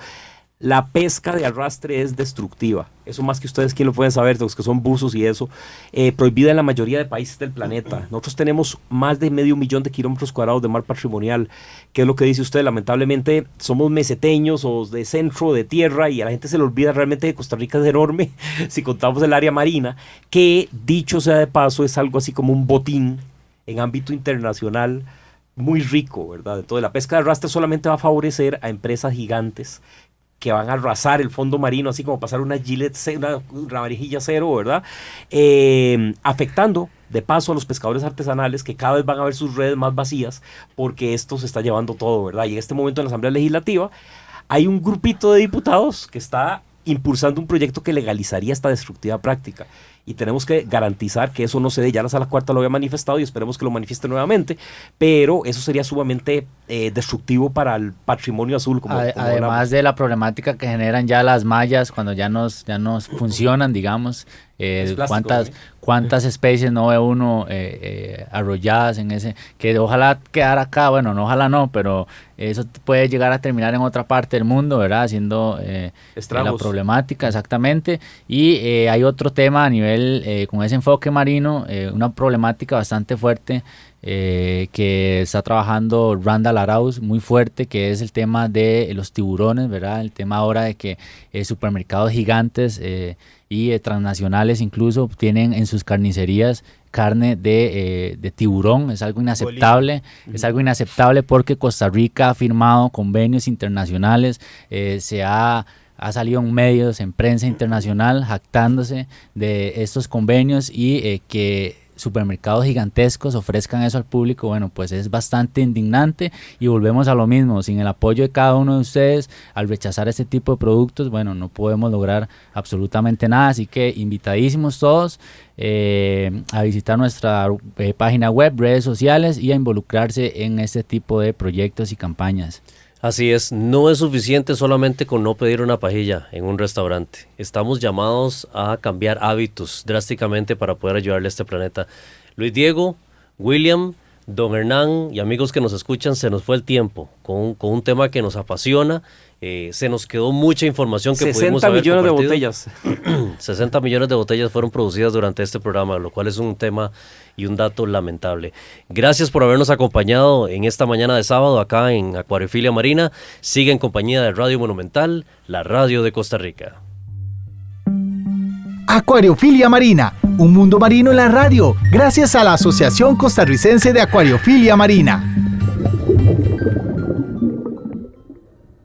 Speaker 5: La pesca de arrastre es destructiva. Eso más que ustedes, ¿quién lo pueden saber? Los que son buzos y eso. Prohibida en la mayoría de países del planeta. Nosotros tenemos más de 500,000 kilómetros cuadrados de mar patrimonial. ¿Qué es lo que dice usted? Lamentablemente somos meseteños o de centro, de tierra, y a la gente se le olvida realmente que Costa Rica es enorme si contamos el área marina, que dicho sea de paso es algo así como un botín en ámbito internacional muy rico, ¿verdad? Entonces la pesca de arrastre solamente va a favorecer a empresas gigantes que van a arrasar el fondo marino, así como pasar una Gillette, una varijilla cero, ¿verdad? Afectando de paso a los pescadores artesanales, que cada vez van a ver sus redes más vacías, porque esto se está llevando todo, ¿verdad? Y en este momento en la Asamblea Legislativa hay un grupito de diputados que está impulsando un proyecto que legalizaría esta destructiva práctica. Y tenemos que garantizar que eso no se dé. Ya la Sala Cuarta lo había manifestado y esperemos que lo manifieste nuevamente, pero eso sería sumamente destructivo para el patrimonio azul. Como
Speaker 6: Además de la problemática que generan ya las mallas cuando ya nos funcionan, digamos, cuántas especies no ve uno arrolladas en ese, que ojalá quedara acá, bueno, no, ojalá no, pero eso puede llegar a terminar en otra parte del mundo, ¿verdad? Haciendo la problemática, exactamente. Y hay otro tema a nivel, con ese enfoque marino, una problemática bastante fuerte que está trabajando Randall Arauz muy fuerte, que es el tema de los tiburones, ¿verdad? El tema ahora de que supermercados gigantes y transnacionales incluso tienen en sus carnicerías carne de tiburón. Es algo inaceptable, es algo inaceptable porque Costa Rica ha firmado convenios internacionales, ha salido en medios, en prensa internacional, jactándose de estos convenios y que supermercados gigantescos ofrezcan eso al público. Bueno, pues es bastante indignante y volvemos a lo mismo. Sin el apoyo de cada uno de ustedes, al rechazar este tipo de productos, bueno, no podemos lograr absolutamente nada. Así que invitadísimos todos a visitar nuestra página web, redes sociales y a involucrarse en este tipo de proyectos y campañas.
Speaker 3: Así es, no es suficiente solamente con no pedir una pajilla en un restaurante. Estamos llamados a cambiar hábitos drásticamente para poder ayudarle a este planeta. Luis Diego, William, don Hernán y amigos que nos escuchan, se nos fue el tiempo con un tema que nos apasiona. Se nos quedó mucha información que pudimos haber
Speaker 5: 60 millones de
Speaker 3: compartido.
Speaker 5: botellas.
Speaker 3: 60 millones de botellas fueron producidas durante este programa, lo cual es un tema y un dato lamentable. Gracias por habernos acompañado en esta mañana de sábado acá en Acuariofilia Marina. Sigue en compañía de Radio Monumental, la radio de Costa Rica.
Speaker 1: Acuariofilia Marina, un mundo marino en la radio, gracias a la Asociación Costarricense de Acuariofilia Marina.